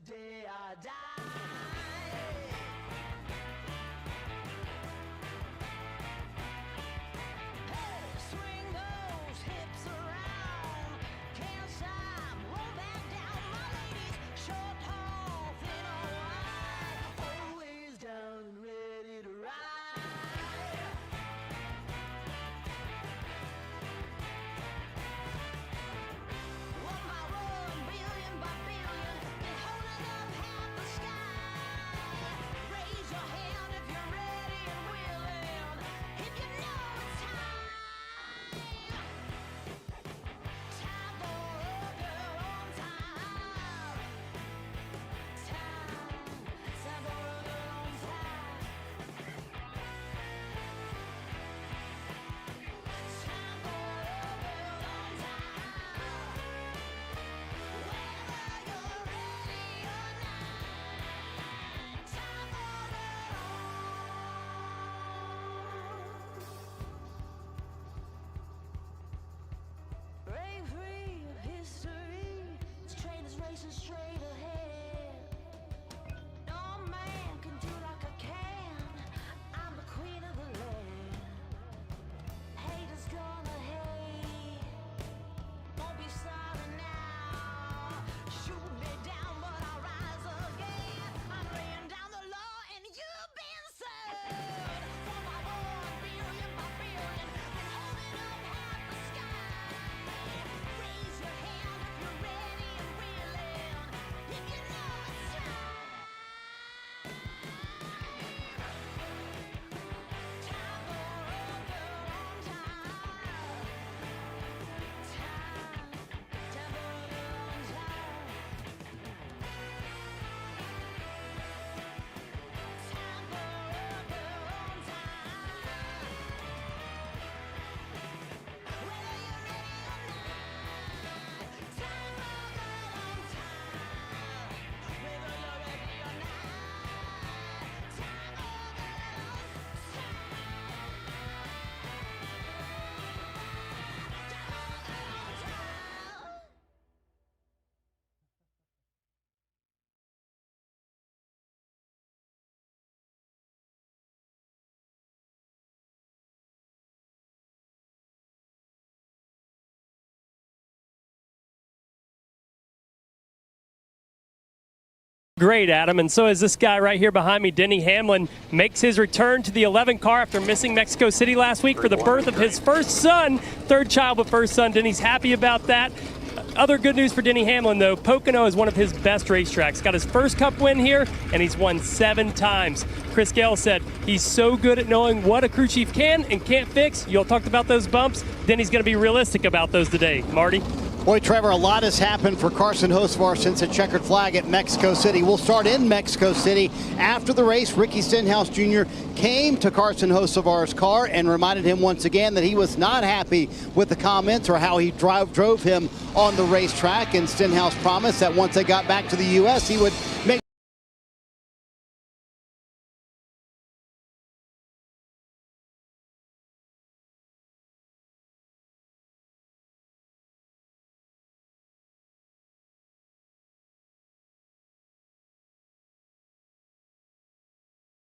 day I die. Hey, swing those hips around. Can't stop, roll back down. My ladies, short, tall, thin or wide, always down and ready to ride. One by one, billion by billion, been holding up half the sky. Raise your hand if you're ready and willing, if you know it's time. Time for a girl on time. Time for a girl on time. Time for a girl on time. Whether you're ready or not, time for a break free of history. This train is racing straight ahead. No man can do like I can. I'm the queen of the land. Haters gonna hate. Won't be sorry now. Shoot me down, but I'll rise again. I'm laying down the law and you've been served. One by one, billion by billion, been holding up half the sky. Raise your hand if you're ready and willing, if you know it's time. Time for a girl on time. Time for a girl on time. Time for a girl on time. Whether you're ready or not, time for a girl on time. Whether you're ready or not, time for a girl on time. Great, Adam, and so is this guy right here behind me, Denny Hamlin, makes his return to the 11 car after missing Mexico City last week for the birth of his first son, third child but first son. Denny's happy about that. Other good news for Denny Hamlin, though, Pocono is one of his best racetracks. Got his first Cup win here, and he's won 7 times. Chris Gale said he's so good at knowing what a crew chief can and can't fix. You all talked about those bumps. Denny's going to be realistic about those today. Marty? Boy, Trevor, a lot has happened for Carson Hocevar since a checkered flag at Mexico City. We'll start in Mexico City. After the race, Ricky Stenhouse Jr. came to Carson Hocevar's car and reminded him once again that he was not happy with the comments or how he drove him on the racetrack. And Stenhouse promised that once they got back to the U.S., he would make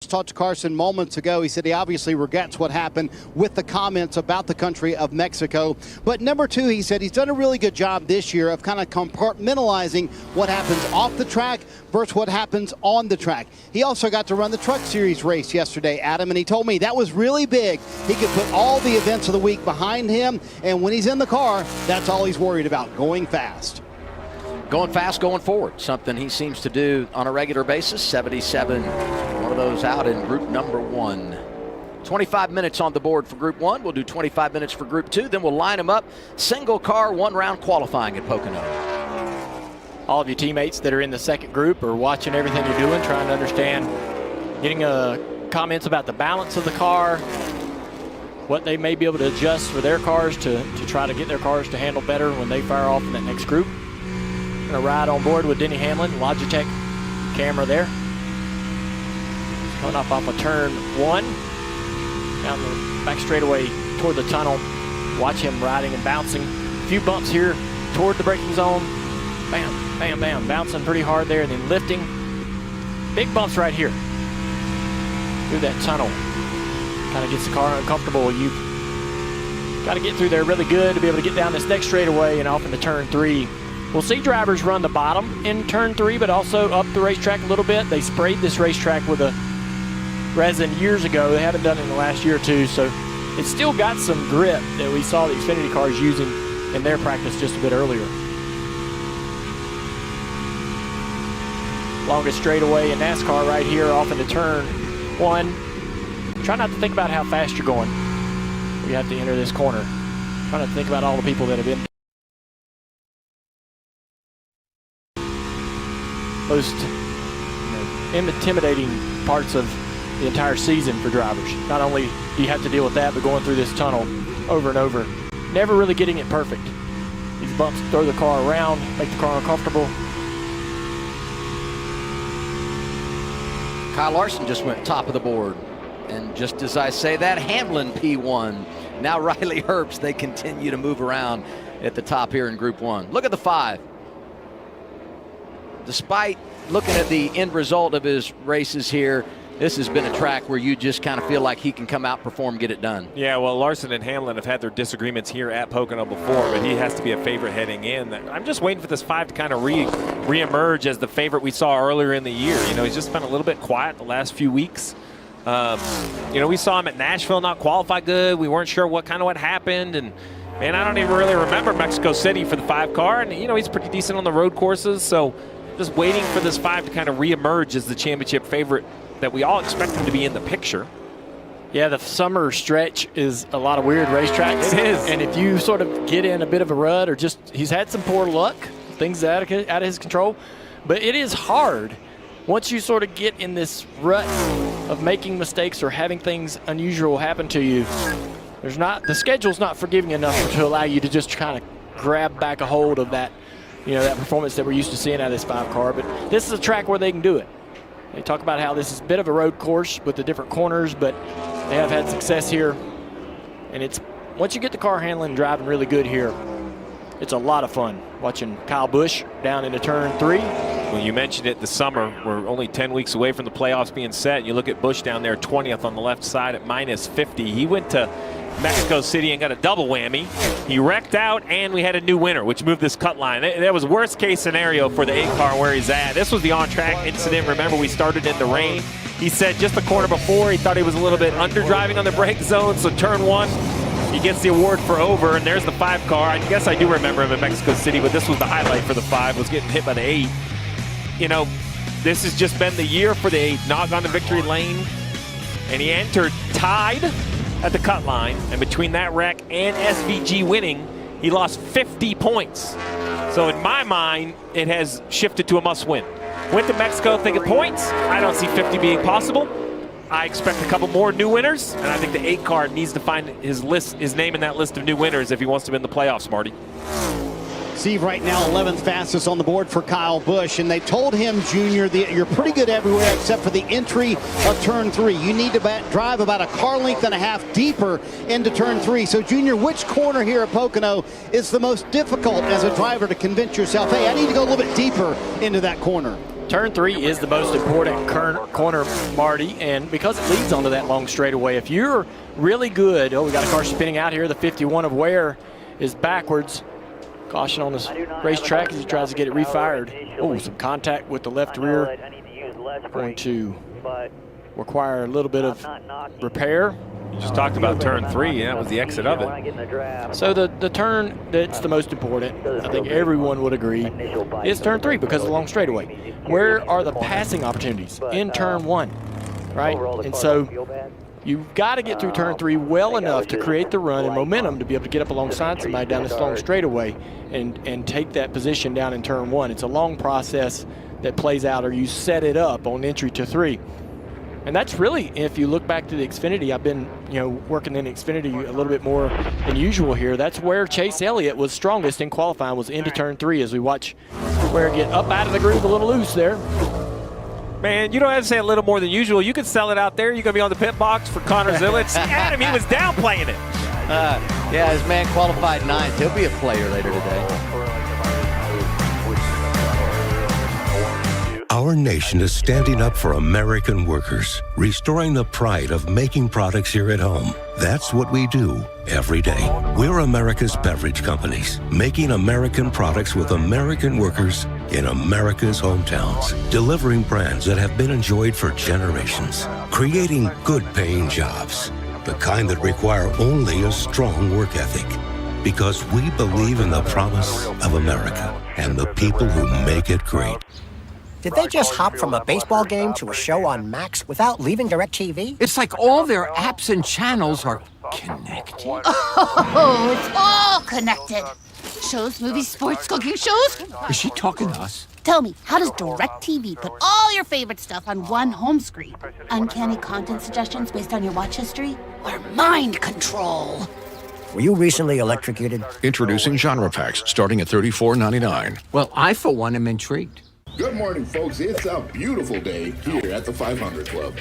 talked to Carson moments ago. He said he obviously regrets what happened with the comments about the country of Mexico. But number two, he said he's done a really good job this year of kind of compartmentalizing what happens off the track versus what happens on the track. He also got to run the Truck Series race yesterday, Adam, and he told me that was really big. He could put all the events of the week behind him, and when he's in the car, that's all he's worried about, going fast. Going fast, going forward, something he seems to do on a regular basis. 77, one of those out in group number 1. 25 minutes on the board for group 1. We'll do 25 minutes for group 2. Then we'll line them up. Single car, 1 round qualifying at Pocono. All of your teammates that are in the second group are watching everything you're doing, trying to understand, getting comments about the balance of the car, what they may be able to adjust for their cars to try to get their cars to handle better when they fire off in that next group. Gonna ride on board with Denny Hamlin, Logitech camera there. Coming off of turn 1, down the back straightaway toward the tunnel. Watch him riding and bouncing. A few bumps here toward the braking zone. Bam. Bam, bam, bouncing pretty hard there and then lifting. Big bumps right here through that tunnel. Kind of gets the car uncomfortable. You got to get through there really good to be able to get down this next straightaway and off into turn 3. We'll see drivers run the bottom in turn 3, but also up the racetrack a little bit. They sprayed this racetrack with a resin years ago. They haven't done it in the last year or two, so it's still got some grip that we saw the Xfinity cars using in their practice just a bit earlier. Longest straightaway in NASCAR right here off into turn 1. Try not to think about how fast you're going. We have to enter this corner. Try not to think about all the people that have been most intimidating parts of the entire season for drivers. Not only do you have to deal with that, but going through this tunnel over and over. Never really getting it perfect. These bumps throw the car around, make the car uncomfortable. Kyle Larson just went top of the board. And just as I say that, Hamlin P1. Now Riley Herbst, they continue to move around at the top here in Group 1. Look at the 5. Despite looking at the end result of his races here, this has been a track where you just kind of feel like he can come out, perform, get it done. Yeah, well, Larson and Hamlin have had their disagreements here at Pocono before, but he has to be a favorite heading in. I'm just waiting for this 5 to kind of re-emerge as the favorite we saw earlier in the year. You know, he's just been a little bit quiet the last few weeks. You know, we saw him at Nashville not qualify good. We weren't sure what happened, and man, I don't even really remember Mexico City for the 5 car. And you know, he's pretty decent on the road courses, so just waiting for this 5 to kind of re-emerge as the championship favorite that we all expect him to be in the picture. Yeah, the summer stretch is a lot of weird racetracks. It is. And if you sort of get in a bit of a rut or just, he's had some poor luck, things out of his control, but it is hard once you sort of get in this rut of making mistakes or having things unusual happen to you. The schedule's not forgiving enough to allow you to just kind of grab back a hold of that, you know, that performance that we're used to seeing out of this 5 car. But this is a track where they can do it. They talk about how this is a bit of a road course with the different corners, but they have had success here. And it's, once you get the car handling and driving really good here, it's a lot of fun watching Kyle Busch down into turn 3. Well, you mentioned it, the summer. We're only 10 weeks away from the playoffs being set. You look at Busch down there, 20th on the left side at minus 50. He went to Mexico City and got a double whammy. He wrecked out, and we had a new winner, which moved this cut line. That was worst case scenario for the 8 car where he's at. This was the on-track incident. Remember, we started in the rain. He said just the corner before, he thought he was a little bit under driving on the brake zone, so turn 1, he gets the award for over, and there's the 5 car. I guess I do remember him in Mexico City, but this was the highlight for the 5, was getting hit by the 8. You know, this has just been the year for the 8, not on the victory lane, and he entered tied at the cut line, and between that wreck and SVG winning, he lost 50 points. So in my mind, it has shifted to a must-win. Went to Mexico thinking points. I don't see 50 being possible. I expect a couple more new winners, and I think the 8 car needs to find his name in that list of new winners if he wants to win the playoffs, Marty. Steve, right now 11th fastest on the board for Kyle Busch, and they told him, Junior, you're pretty good everywhere except for the entry of turn 3. You need to drive about a car length and a half deeper into turn 3. So, Junior, which corner here at Pocono is the most difficult as a driver to convince yourself, hey, I need to go a little bit deeper into that corner? Turn 3 is the most important corner, Marty, and because it leads onto that long straightaway, if you're really good, we got a car spinning out here, the 51 of Ware is backwards. Caution on this racetrack as he tries to get it refired. Oh, some contact with the left rear. Going to require a little bit of repair. You just talked about turn 3, and that was the exit of it. So the turn that's the most important, I think everyone would agree, is turn 3 because of the long straightaway. Where are the passing opportunities? In turn 1, right? And so you've got to get through turn 3 well enough to create the run and momentum to be able to get up alongside somebody down this long straightaway and take that position down in turn 1. It's a long process that plays out, or you set it up on entry to 3. And that's really, if you look back to the Xfinity, I've been, working in Xfinity a little bit more than usual here. That's where Chase Elliott was strongest in qualifying, was into turn 3, as we watch Ware get up out of the groove a little loose there. Man, you don't have to say a little more than usual. You can sell it out there. You're going to be on the pit box for Connor Zillett. Adam, he was downplaying it. Yeah, his man qualified 9th. He'll be a player later today. Our nation is standing up for American workers, restoring the pride of making products here at home. That's what we do every day. We're America's beverage companies, making American products with American workers in America's hometowns, delivering brands that have been enjoyed for generations, creating good-paying jobs, the kind that require only a strong work ethic. Because we believe in the promise of America and the people who make it great. Did they just hop from a baseball game to a show on Max without leaving DirecTV? It's like all their apps and channels are connected. Oh, it's all connected. Shows, movies, sports, cooking shows. Is she talking to us? Tell me, how does DirecTV put all your favorite stuff on one home screen? Uncanny content suggestions based on your watch history? Or mind control? Were you recently electrocuted? Introducing genre packs starting at $34.99. Well, I, for one, am intrigued. Good morning, folks. It's a beautiful day here at the 500 Club.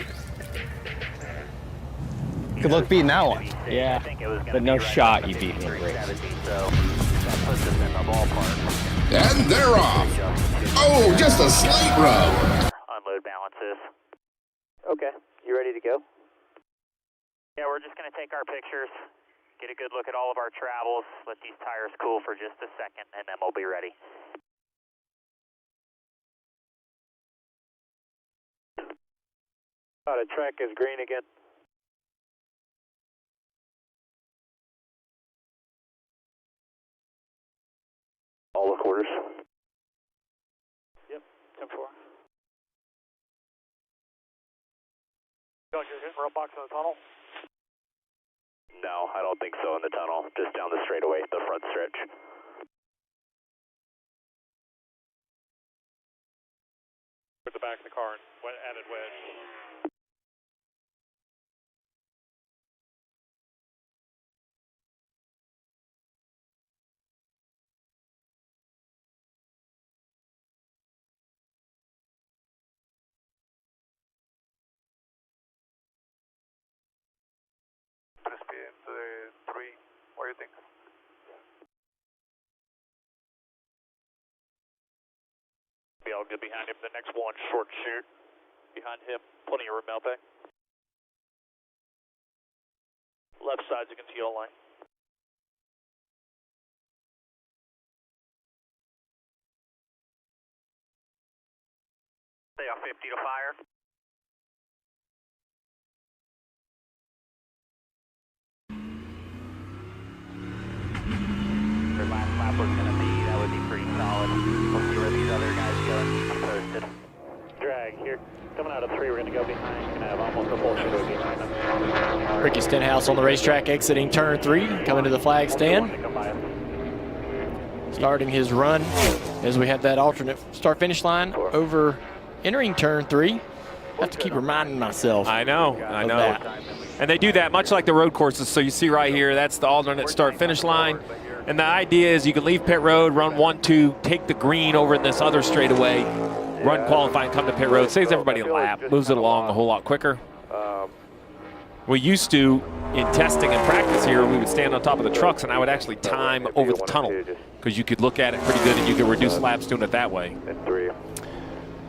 Good luck beating that one. Yeah, but no shot you beat me. And they're off. Oh, just a slight rub. Unload balances. Okay, you ready to go? Yeah, we're just going to take our pictures, get a good look at all of our travels, let these tires cool for just a second, and then we'll be ready. The track is green again. All the quarters. Yep, 10-4. You're hitting roadblocks in the tunnel? No, I don't think so in the tunnel. Just down the straightaway, the front stretch. At the back of the car and added wedge. What do you think? Be all good behind him. The next one, short shoot. Behind him, plenty of room out there. Left side's a conceal line. Stay off 50 to fire. Last lap was going to be, that would be pretty solid. We'll see where these other guys go and keep them posted. Drag here. Coming out of 3, we're going to go behind. Going to have almost a full show behind them. Ricky Stenhouse on the racetrack exiting turn 3, coming to the flag stand. Starting his run as we have that alternate start-finish line over entering turn 3. Have to keep reminding myself. I know. That. And they do that much like the road courses. So you see right here, that's the alternate start-finish line. And the idea is you can leave pit road, run 1-2, take the green over in this other straightaway, run qualify and come to pit road. Saves everybody a lap, moves it along a whole lot quicker. We used to, in testing and practice here, we would stand on top of the trucks and I would actually time over the tunnel because you could look at it pretty good and you could reduce laps doing it that way.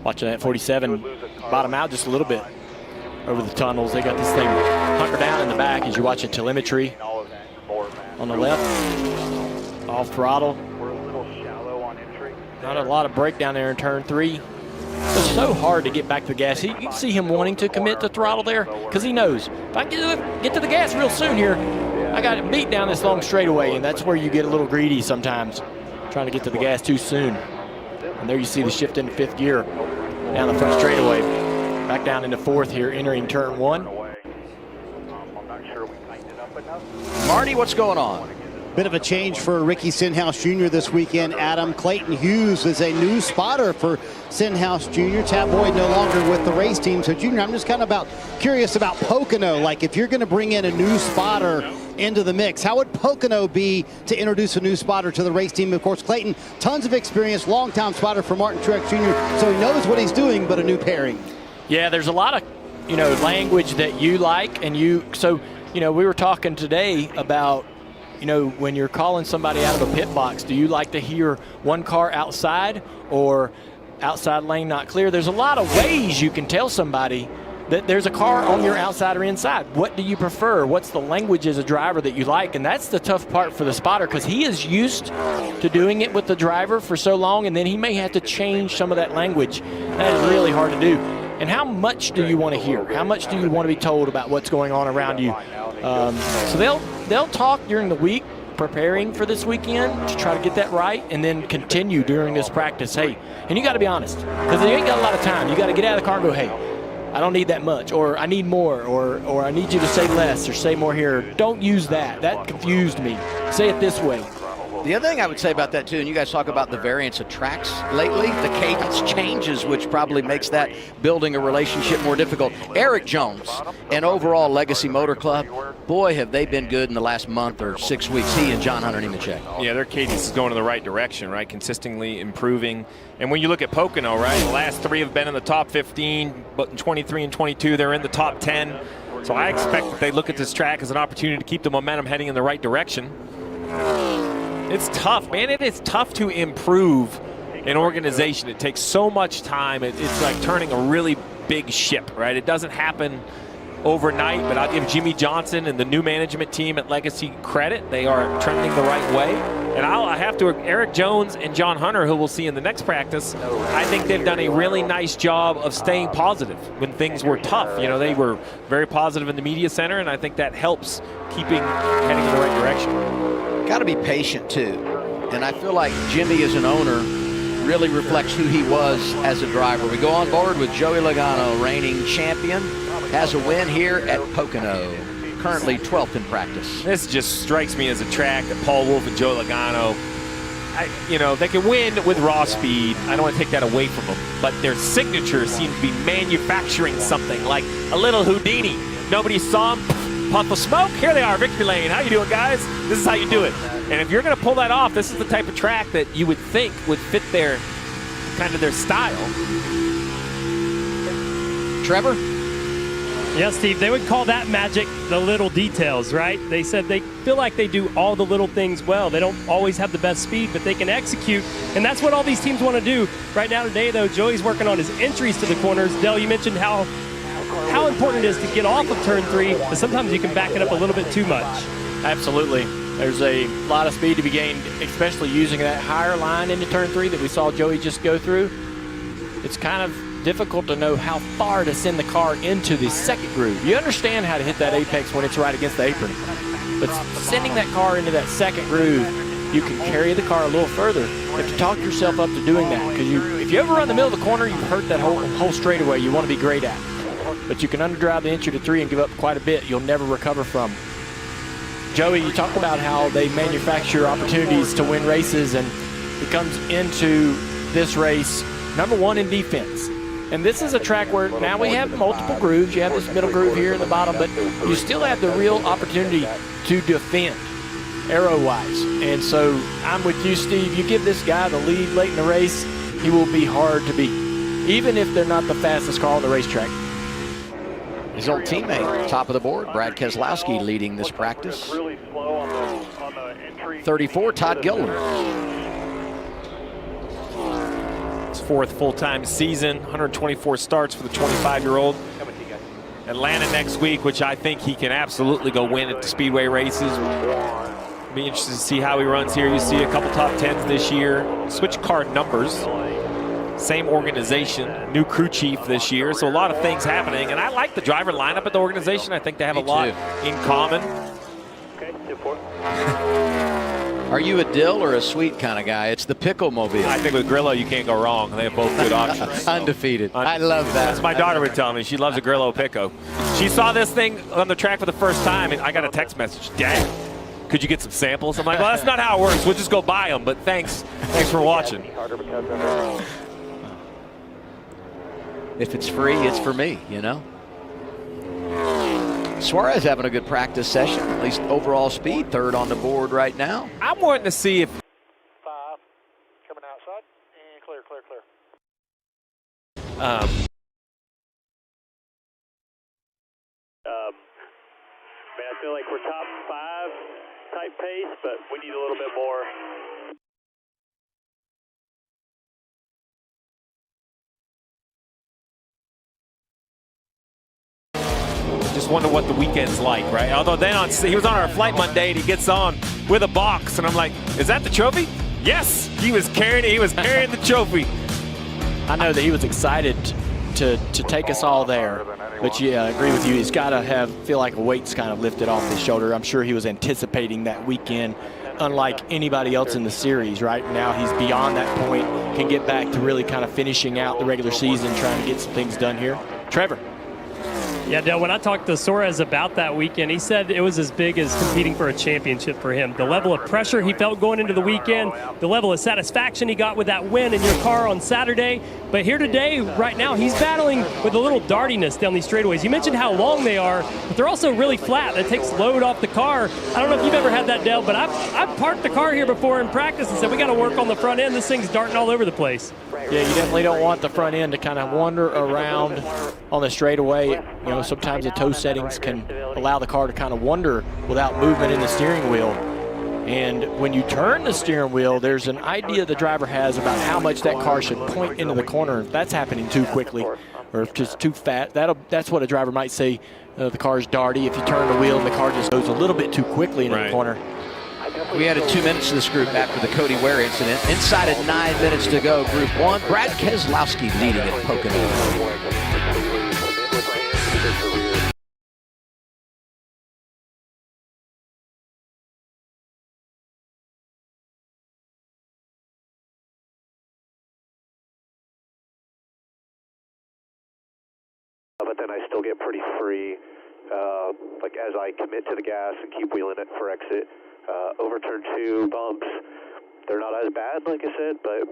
Watching that 47 bottom out just a little bit over the tunnels. They got this thing hunkered down in the back as you're watching telemetry on the left. Off throttle. We're a little shallow on entry. Not a lot of brake down there in turn 3. It's so hard to get back to the gas. You can see him wanting to commit to throttle there because he knows if I get to the gas real soon here, I got it beat down this long straightaway, and that's where you get a little greedy sometimes, trying to get to the gas too soon. And there you see the shift into 5th gear down the front straightaway, back down into 4th here, entering turn 1. I'm not sure we tightened it up enough. Marty, what's going on? Bit of a change for Ricky Stenhouse Jr. this weekend, Adam. Clayton Hughes is a new spotter for Stenhouse Jr. Tab Boyd no longer with the race team. So, Junior, I'm just kind of curious about Pocono. Like, if you're going to bring in a new spotter into the mix, how would Pocono be to introduce a new spotter to the race team? Of course, Clayton, tons of experience, longtime spotter for Martin Truex Jr., so he knows what he's doing, but a new pairing. Yeah, there's a lot of, language that you like, and we were talking today about, when you're calling somebody out of a pit box, do you like to hear one car outside or outside lane not clear. There's a lot of ways you can tell somebody that there's a car on your outside or inside. What do you prefer? What's the language as a driver that you like? And that's the tough part for the spotter, because he is used to doing it with the driver for so long, and then he may have to change some of that language. That is really hard to do. And how much do you want to hear? How much do you want to be told about what's going on around you? So they'll talk during the week, preparing for this weekend to try to get that right, and then continue during this practice. Hey, and you got to be honest, because you ain't got a lot of time. You got to get out of the car and go, hey, I don't need that much, or I need more, or I need you to say less or say more here. Don't use that. That confused me. Say it this way. The other thing I would say about that, too, and you guys talk about the variance of tracks lately, the cadence changes, which probably makes that building a relationship more difficult. Eric Jones and overall Legacy Motor Club, boy, have they been good in the last month or 6 weeks. He and John Hunter Nemechek. Yeah, their cadence is going in the right direction, right? Consistently improving. And when you look at Pocono, right, the last 3 have been in the top 15, but in 23 and 22, they're in the top 10. So I expect that they look at this track as an opportunity to keep the momentum heading in the right direction. It's tough, man. It is tough to improve an organization. It takes so much time. It's like turning a really big ship, right? It doesn't happen overnight, but I'll give Jimmy Johnson and the new management team at Legacy credit. They are trending the right way. And I have to, Eric Jones and John Hunter, who we'll see in the next practice, I think they've done a really nice job of staying positive when things were tough. You know, they were very positive in the media center, and I think that helps keeping heading in the right direction. Got to be patient, too. And I feel like Jimmy as an owner really reflects who he was as a driver. We go on board with Joey Logano, reigning champion, has a win here at Pocono, currently 12th in practice. This just strikes me as a track that Paul Wolf and Joe Logano, you know, they can win with raw speed. I don't want to take that away from them, but their signature seems to be manufacturing something like a little Houdini. Nobody saw them. Puff of smoke, here they are, victory lane. How you doing, guys? This is how you do it. And if you're going to pull that off, this is the type of track that you would think would fit their kind of their style. Trevor? Yeah, Steve, they would call that magic the little details, right? They said they feel like they do all the little things well. They don't always have the best speed, but they can execute, and that's what all these teams want to do. Right now today, though, Joey's working on his entries to the corners. Dell, you mentioned how important it is to get off of turn 3, but sometimes you can back it up a little bit too much. Absolutely. There's a lot of speed to be gained, especially using that higher line into turn 3 that we saw Joey just go through. It's kind of difficult to know how far to send the car into the second groove. You understand how to hit that apex when it's right against the apron, but sending that car into that second groove, you can carry the car a little further. You have to talk yourself up to doing that, because if you ever run the middle of the corner, you've hurt that whole straightaway you want to be great at. But you can underdrive the entry to 3 and give up quite a bit you'll never recover from. Joey, you talked about how they manufacture opportunities to win races, and it comes into this race #1 in defense. And this is a track where now we have multiple grooves. You have this middle groove here in the bottom, but you still have the real opportunity to defend arrow-wise. And so I'm with you, Steve. You give this guy the lead late in the race, he will be hard to beat, even if they're not the fastest car on the racetrack. His old teammate, top of the board, Brad Keselowski, leading this practice. 34, Todd Gilliland. His 4th full-time season, 124 starts for the 25-year-old. Atlanta next week, which I think he can absolutely go win at the Speedway races. Be interested to see how he runs here. You see a couple top 10s this year. Switch car numbers. Same organization, new crew chief this year, so a lot of things happening. And I like the driver lineup at the organization. I think they have a lot in common. Okay, 2-4. Are you a dill or a sweet kind of guy? It's the pickle mobile. I think with Grillo, you can't go wrong. They have both good options. Undefeated. I love that. That's my daughter would tell me. She loves a Grillo Pico. She saw this thing on the track for the first time, and I got a text message. Dad, could you get some samples? I'm like, well, that's not how it works. We'll just go buy them, but thanks for watching. If it's free, it's for me, you know. Suarez having a good practice session, at least overall speed, 3rd on the board right now. I'm wanting to see if 5, coming outside, and clear. Man, I feel like we're top 5 type pace, but we need a little bit more. just wonder what the weekend's like, right? Although then he was on our flight Monday and he gets on with a box, and I'm like, is that the trophy? Yes, he was carrying the trophy. I know that he was excited to take us all there, but yeah, I agree with you. He's got to feel like a weight's kind of lifted off his shoulder. I'm sure he was anticipating that weekend, unlike anybody else in the series. Right now, he's beyond that point, can get back to really kind of finishing out the regular season, trying to get some things done here. Trevor. Yeah, Dale, when I talked to Suarez about that weekend, he said it was as big as competing for a championship for him. The level of pressure he felt going into the weekend, the level of satisfaction he got with that win in your car on Saturday. But here today, right now, he's battling with a little dardiness down these straightaways. You mentioned how long they are, but they're also really flat. That takes load off the car. I don't know if you've ever had that, Dale, but I've parked the car here before in practice and said, we got to work on the front end. This thing's darting all over the place. Yeah, you definitely don't want the front end to kind of wander around on the straightaway. You know, sometimes the toe settings can allow the car to kind of wander without movement in the steering wheel. And when you turn the steering wheel, there's an idea the driver has about how much that car should point into the corner. If that's happening too quickly or if just too fast, that's what a driver might say the car's darty. If you turn the wheel and the car just goes a little bit too quickly into the corner. We added 2 minutes to this group after the Cody Ware incident. Inside at 9 minutes to go, Group 1. Brad Keselowski leading at POCONO. But then I still get pretty free, like as I commit to the gas and keep wheeling it for exit. Over turn 2 bumps, they're not as bad, like I said, but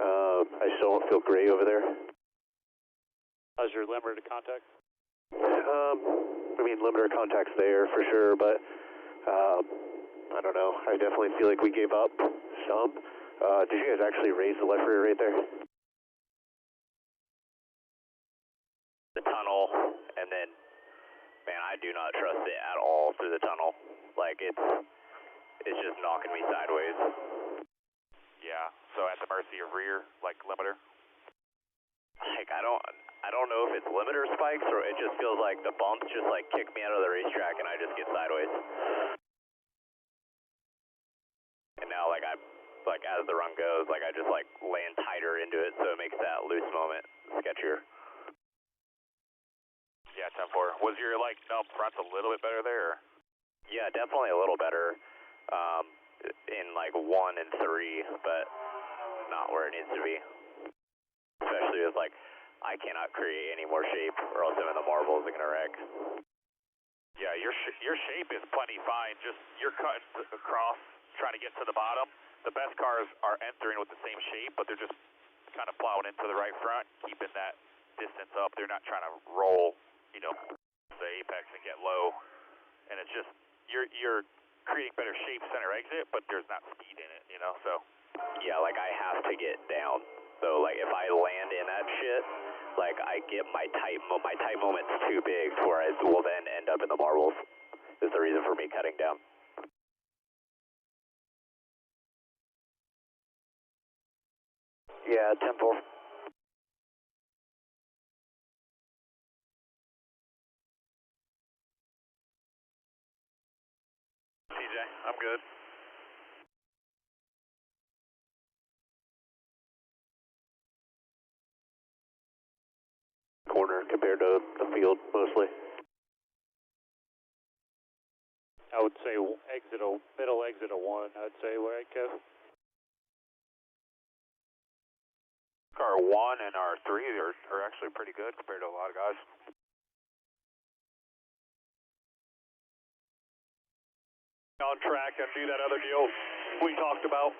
I still don't feel great over there. How's your limiter to contact? I mean, limiter contact's there for sure, but I don't know. I definitely feel like we gave up some. Did you guys actually raise the left rear right there? The tunnel, and then, man, I do not trust it at all through the tunnel. Like, it's just knocking me sideways. Yeah, so at the mercy of rear, like limiter? Like, I don't know if it's limiter spikes or it just feels like the bumps just like kick me out of the racetrack and I just get sideways. And now, like, as the run goes, like, I just like land tighter into it, so it makes that loose moment sketchier. Yeah, 10-4. Was your, like, front a little bit better there? Yeah, definitely a little better in, like, 1 and 3, but not where it needs to be. Especially with, like, I cannot create any more shape or else I'm in the marbles are going to wreck. Yeah, your shape is plenty fine. Just you're cutting across, trying to get to the bottom. The best cars are entering with the same shape, but they're just kind of plowing into the right front, keeping that distance up. They're not trying to roll, you know, the apex and get low, and it's just you're creating better shape center exit, but there's not speed in it, you know. So yeah, like I have to get down. So like if I land in that shit, like I get my tight moment's too big to where I will then end up in the marbles. Is the reason for me cutting down. Yeah, 10-4. I'm good. Corner compared to the field, mostly. I would say middle exit of 1, I'd say where I'd go. Our 1 and our 3 are actually pretty good compared to a lot of guys. On track and do that other deal we talked about.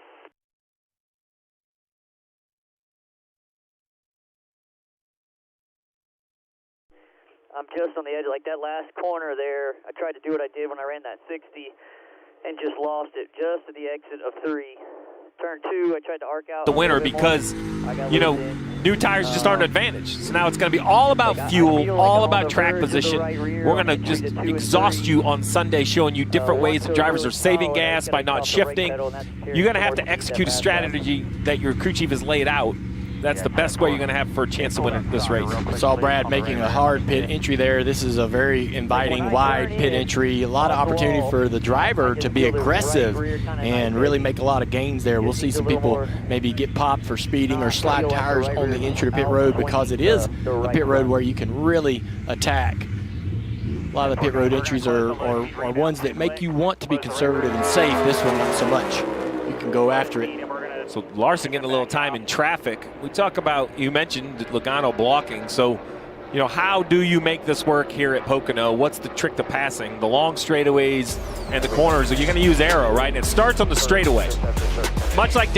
I'm just on the edge, like that last corner there. I tried to do what I did when I ran that 60 and just lost it just at the exit of 3. Turn 2, I tried to arc out. The winner because, you know, new tires just aren't an advantage. So now it's going to be all about fuel, all about track position. We're going to just exhaust you on Sunday, showing you different ways that drivers are saving gas by not shifting. You're going to have to execute a strategy that your crew chief has laid out. that's the best way you're going to have for a chance to win this race. I saw Brad making a hard pit entry there. This is a very inviting, wide pit entry. A lot of opportunity for the driver to be aggressive and really make a lot of gains there. We'll see some people maybe get popped for speeding or slide tires on the entry to pit road, because it is a pit road where you can really attack. A lot of the pit road entries are ones that make you want to be conservative and safe. This one, not so much. You can go after it. So Larson getting a little time in traffic. We talk about, you mentioned Logano blocking. So, you know, how do you make this work here at Pocono? What's the trick to passing? The long straightaways and the corners. You're going to use arrow, right? And it starts on the straightaway. Much like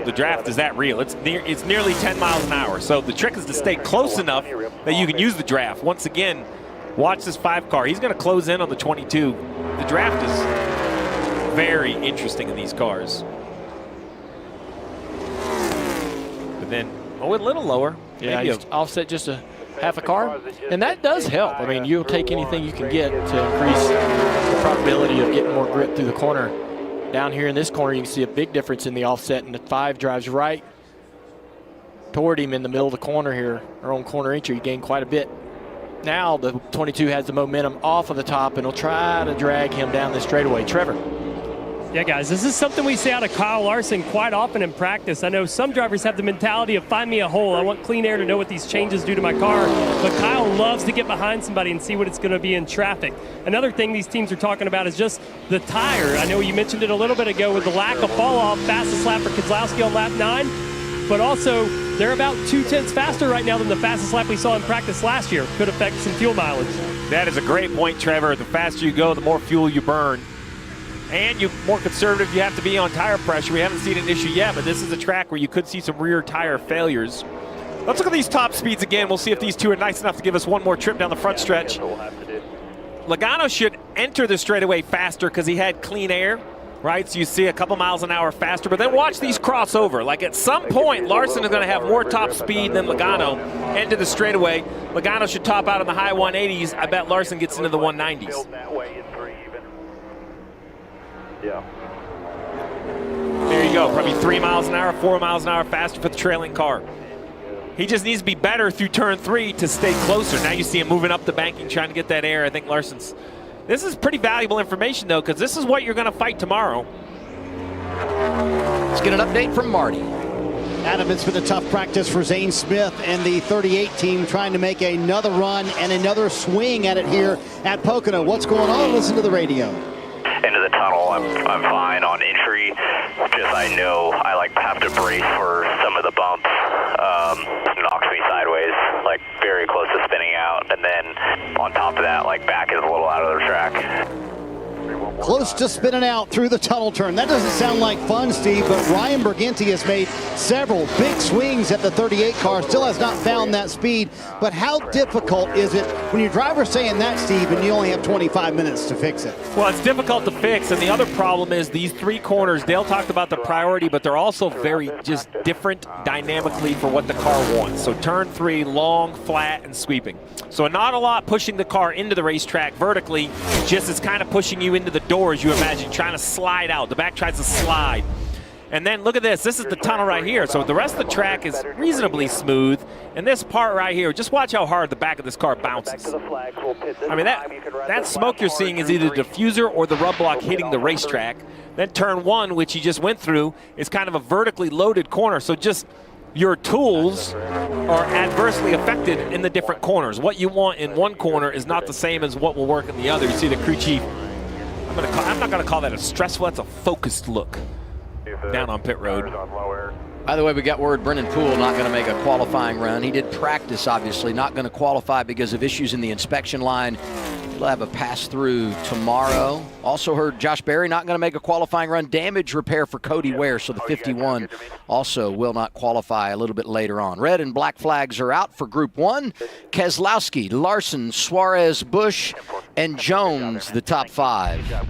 the draft is that real. It's nearly 10 miles an hour. So the trick is to stay close enough that you can use the draft. Once again, watch this 5 car. He's going to close in on the 22. The draft is very interesting in these cars. But then, a little lower. Yeah, just offset just a half a car. And that does help. I mean, you'll take anything you can get to increase the probability of getting more grip through the corner. Down here in this corner, you can see a big difference in the offset, and the 5 drives right toward him in the middle of the corner here. Our own corner entry, he gained quite a bit. Now the 22 has the momentum off of the top, and he'll try to drag him down the straightaway. Trevor. Yeah, guys, this is something we see out of Kyle Larson quite often in practice. I know some drivers have the mentality of find me a hole. I want clean air to know what these changes do to my car. But Kyle loves to get behind somebody and see what it's going to be in traffic. Another thing these teams are talking about is just the tire. I know you mentioned it a little bit ago with the lack of fall off. Fastest lap for Keselowski on lap 9. But also, they're about 2/10 faster right now than the fastest lap we saw in practice last year. Could affect some fuel mileage. That is a great point, Trevor. The faster you go, the more fuel you burn. And you're more conservative you have to be on tire pressure. We haven't seen an issue yet, but this is a track where you could see some rear tire failures. Let's look at these top speeds again. We'll see if these two are nice enough to give us one more trip down the front stretch. Logano should enter the straightaway faster because he had clean air, right? So you see a couple miles an hour faster, but then watch these cross over. Like at some point, Larson is going to have more top speed than Logano into the straightaway. Logano should top out in the high 180s. I bet Larson gets into the 190s. Yeah. There you go, probably 3 miles an hour, 4 miles an hour faster for the trailing car. He just needs to be better through turn 3 to stay closer. Now you see him moving up the banking, trying to get that air. I think Larson's. This is pretty valuable information, though, because this is what you're going to fight tomorrow. Let's get an update from Marty. Adam, it's been a tough practice for Zane Smith and the 38 team trying to make another run and another swing at it here at Pocono. What's going on? Listen to the radio. Into the tunnel, I'm fine on entry. Just I know I like have to brace for some of the bumps. Knocks me sideways, like very close to spinning out, and then on top of that, like back is a little out of the track. Close to spinning out through the tunnel turn. That doesn't sound like fun, Steve, but Ryan Berginti has made several big swings at the 38 car. Still has not found that speed. But how difficult is it when your driver's saying that, Steve, and you only have 25 minutes to fix it? Well, it's difficult to fix, and the other problem is these 3 corners. Dale talked about the priority, but they're also very just different dynamically for what the car wants. So turn 3, long, flat, and sweeping. So not a lot pushing the car into the racetrack vertically, just as kind of pushing you into the doors, you imagine, trying to slide out. The back tries to slide. And then look at this. This is the tunnel right here. So the rest of the track is reasonably smooth. And this part right here, just watch how hard the back of this car bounces. I mean, that smoke you're seeing is either the diffuser or the rub block hitting the racetrack. Then turn 1, which he just went through, is kind of a vertically loaded corner. So just your tools are adversely affected in the different corners. What you want in one corner is not the same as what will work in the other. You see the crew chief, I'm not going to call that a stressful, that's a focused look down on pit road. By the way, we got word Brennan Poole not going to make a qualifying run. He did practice, obviously, not going to qualify because of issues in the inspection line. He'll have a pass-through tomorrow. Also heard Josh Berry not going to make a qualifying run. Damage repair for Cody Ware, so the 51 also will not qualify a little bit later on. Red and black flags are out for Group 1. Keselowski, Larson, Suarez, Busch, and Jones, the top 5.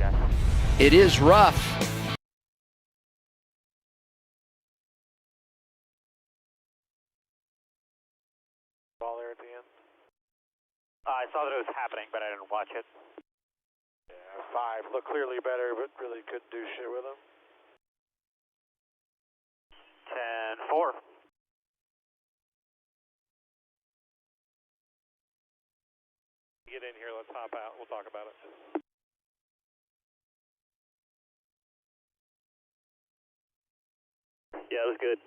It is rough. I saw that it was happening, but I didn't watch it. Yeah, 5 looked clearly better, but really couldn't do shit with them. 10-4. Get in here, let's hop out. We'll talk about it. Yeah, it was good.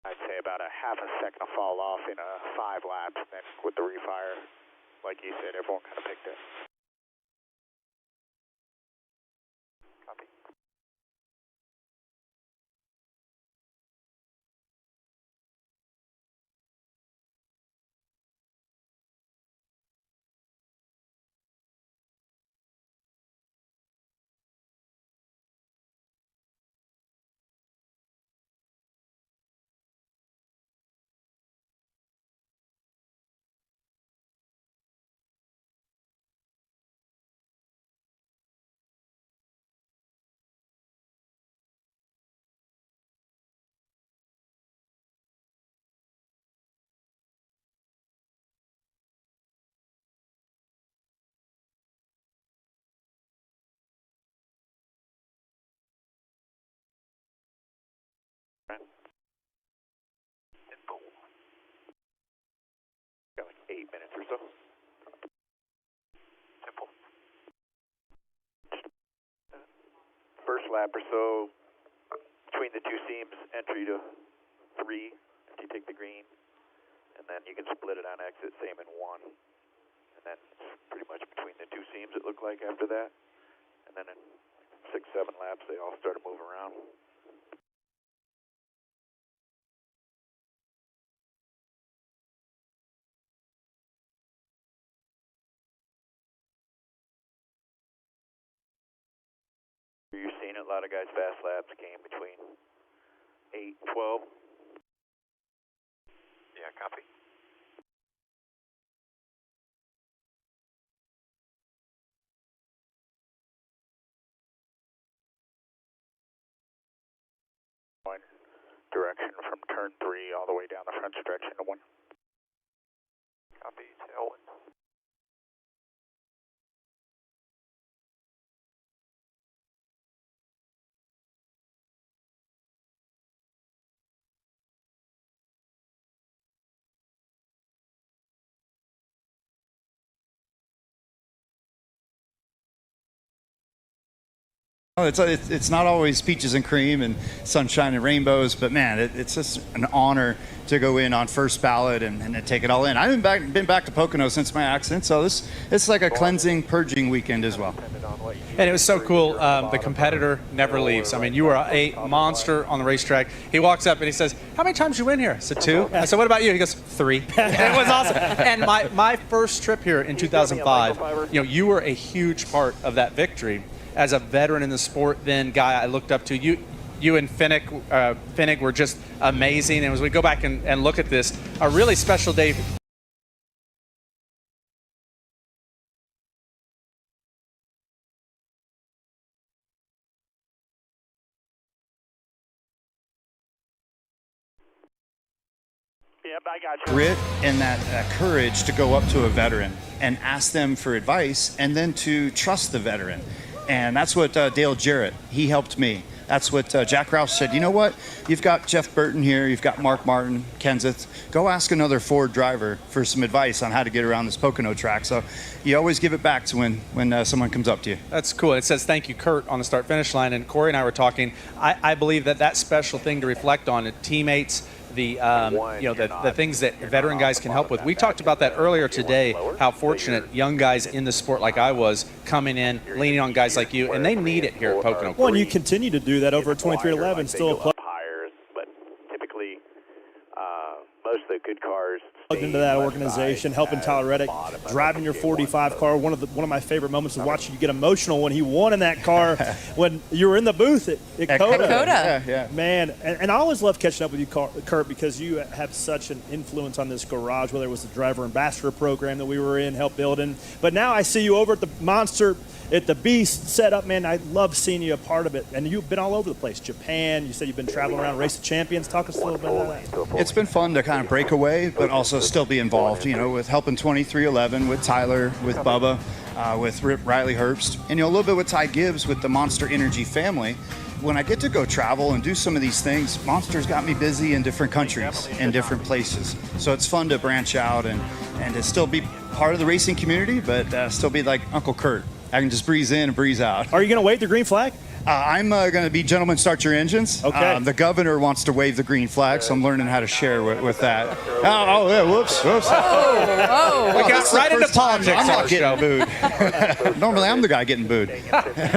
I'd say about a half a second of fall off in 5 laps, and then with the refire, like you said, everyone kind of picked it. Copy. Got like 8 minutes or so. Simple. First lap or so, between the two seams, entry to 3 if you take the green, and then you can split it on exit, same in 1. And then it's pretty much between the two seams it looked like after that. And then in 6-7 laps they all started moving around. You're seeing a lot of guys fast laps came between 8 and 12. Yeah, copy. One direction from turn 3 all the way down the front stretch into 1. Copy, tailwind. Oh, it's not always peaches and cream and sunshine and rainbows, but man, it's just an honor to go in on first ballot and to take it all in. I haven't been back to Pocono since my accident, so it's like a cleansing, purging weekend as well. And it was so cool. The competitor never leaves. I mean, you are a monster on the racetrack. He walks up and he says, "How many times you win here?" I said, 2. I said, "What about you?" He goes, 3. And it was awesome. And my first trip here in 2005, you were a huge part of that victory. As a veteran in the sport, then guy I looked up to, you and Finnick were just amazing. And as we go back and look at this, a really special day Yep, I got you. Grit and that courage to go up to a veteran and ask them for advice, and then to trust the veteran. And that's what Dale Jarrett, he helped me. That's what Jack Roush said. You know what? You've got Jeff Burton here. You've got Mark Martin, Kenseth. Go ask another Ford driver for some advice on how to get around this Pocono track. So you always give it back to when someone comes up to you. That's cool. It says, thank you, Kurt, on the start-finish line. And Corey and I were talking. I believe that special thing to reflect on, teammates, the things that veteran guys can help with. We talked about that earlier today, how fortunate young guys in the sport like I was coming in, leaning on guys like you, and they need it here at Pocono. Well, and you continue to do that over at 2311, still higher, but typically most of the good cars plugged into that organization, helping Tyler Reddick, driving your 45 car. One of my favorite moments of watching you get emotional when he won in that car when you were in the booth at COTA. Yeah. Man, and I always love catching up with you, Kurt, because you have such an influence on this garage, whether it was the driver ambassador program that we were in, help building. But now I see you over at the Monster, at the Beast setup, man. I love seeing you a part of it. And you've been all over the place. Japan, you said you've been traveling around, Race of Champions. Talk us a little bit about that. It's been fun to kind of break away, but also still be involved, with helping 2311, with Tyler, with Bubba, with Riley Herbst, and a little bit with Ty Gibbs with the Monster Energy family. When I get to go travel and do some of these things, Monster's got me busy in different countries and different places. So it's fun to branch out and to still be part of the racing community, but still be like Uncle Kurt. I can just breeze in and breeze out. Are you going to wave the green flag? I'm going to be gentlemen, start your engines. Okay. The governor wants to wave the green flag, so I'm learning how to share with that. Oh, yeah, whoops. We got right into politics. I'm not getting booed. Normally, I'm the guy getting booed.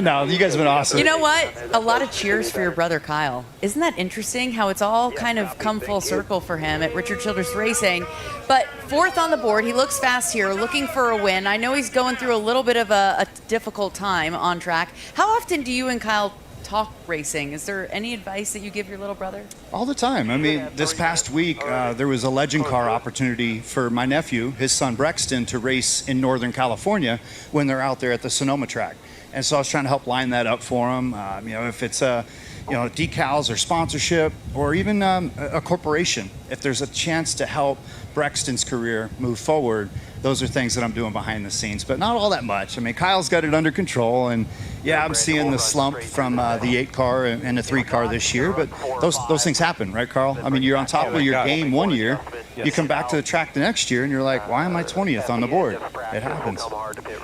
No, you guys have been awesome. You know what? A lot of cheers for your brother Kyle. Isn't that interesting how it's all kind of come full circle for him at Richard Childress Racing? But fourth on the board, he looks fast here, looking for a win. I know he's going through a little bit of a difficult time on track. How often do you and Kyle talk racing? Is there any advice that you give your little brother? All the time. I mean, this past week, there was a legend car opportunity for my nephew, his son Brexton, to race in Northern California when they're out there at the Sonoma track. And so I was trying to help line that up for him. If it's decals or sponsorship or even a corporation, if there's a chance to help Brexton's career move forward, those are things that I'm doing behind the scenes, but not all that much. I mean, Kyle's got it under control, and yeah, I'm seeing the slump from the 8 car and the 3 car this year, but those things happen, right, Carl? I mean, you're on top of your game one year, you come back to the track the next year, and you're like, why am I 20th on the board? It happens.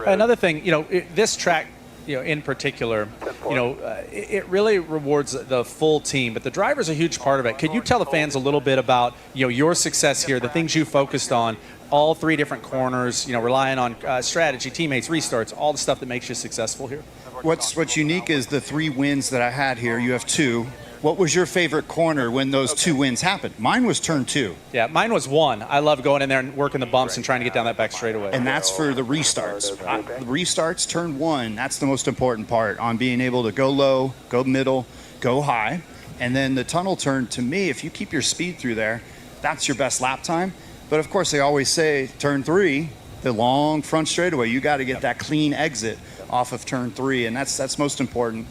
Another thing, this track, in particular, it really rewards the full team, but the driver's a huge part of it. Could you tell the fans a little bit about, your success here, the things you focused on, all 3 different corners, relying on strategy, teammates, restarts, all the stuff that makes you successful here? What's unique is the 3 wins that I had here. You have 2. What was your favorite corner when those 2 wins happened? Mine was turn 2. Yeah, mine was 1. I love going in there and working the bumps and trying to get down that back straightaway. And that's for the restarts. The restarts, turn 1, that's the most important part on being able to go low, go middle, go high. And then the tunnel turn, to me, if you keep your speed through there, that's your best lap time. But of course, they always say turn 3, the long front straightaway, you got to get that clean exit off of turn 3, and that's most important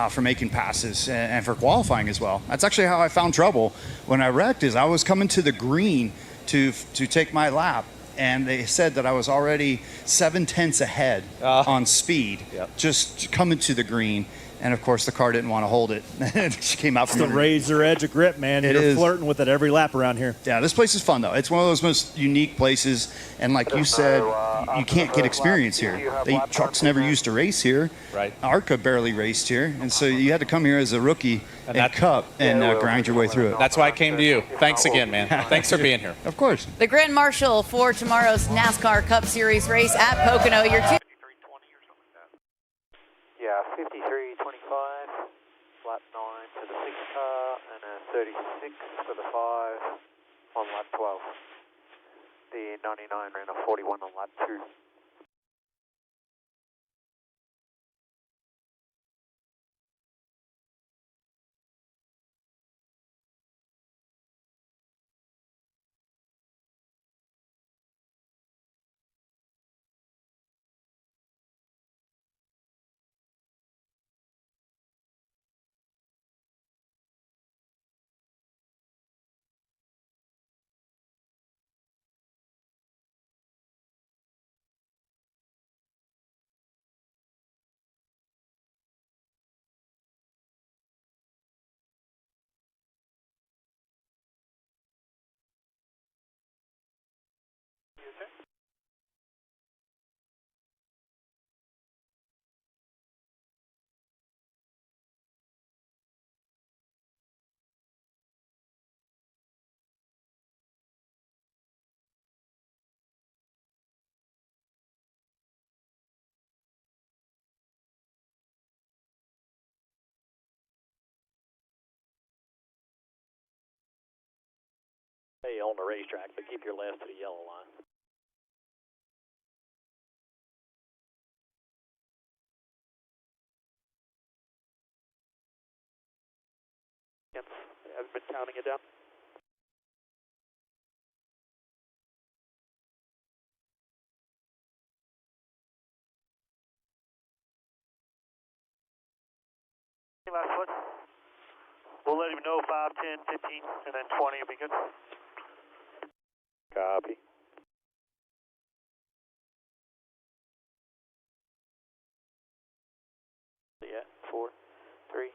for making passes and for qualifying as well. That's actually how I found trouble when I wrecked. Is I was coming to the green to take my lap, and they said that I was already 7/10 ahead on speed, just coming to the green. And of course, the car didn't want to hold it. She came out from the razor edge of grip, man. You're flirting with it every lap around here. Yeah, this place is fun, though. It's one of those most unique places. And like you said, you can't get experience here. Trucks never used to race here. Right. ARCA barely raced here. And so you had to come here as a rookie and cup and grind your way through it. That's why I came to you. Thanks again, man. Thanks for being here. Of course. The Grand Marshal for tomorrow's NASCAR Cup Series race at Pocono. Your 2 Yeah, 53.25, lap 9 for the 6 car, and a 36 for the 5 on lap 12. The 99 ran a 41 on lap 2. Stay on the racetrack, but keep your left to the yellow line. I've been counting it down. Last one. We'll let him know 5, 10, 15, and then 20 will be good. Copy. Yeah, 4, 3,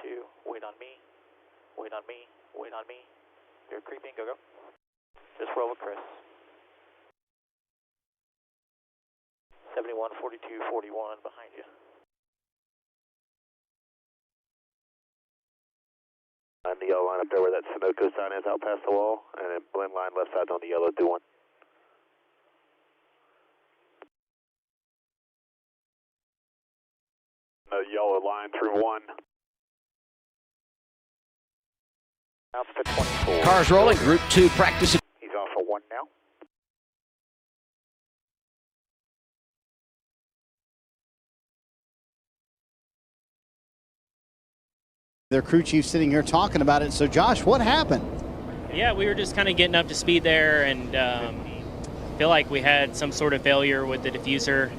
2, wait on me, wait on me, wait on me. You're creeping, go, go. Just roll with Chris. 71, 42, 41 behind you. On the yellow line up there where that Sunoco sign is out past the wall, and then blend line left side on the yellow, do one. The yellow line through 1. Out to 24. Cars rolling, Group 2 practice. He's off of 1 now. Their crew chief sitting here talking about it. So, Josh, what happened? Yeah, we were just kind of getting up to speed there, and feel like we had some sort of failure with the diffuser.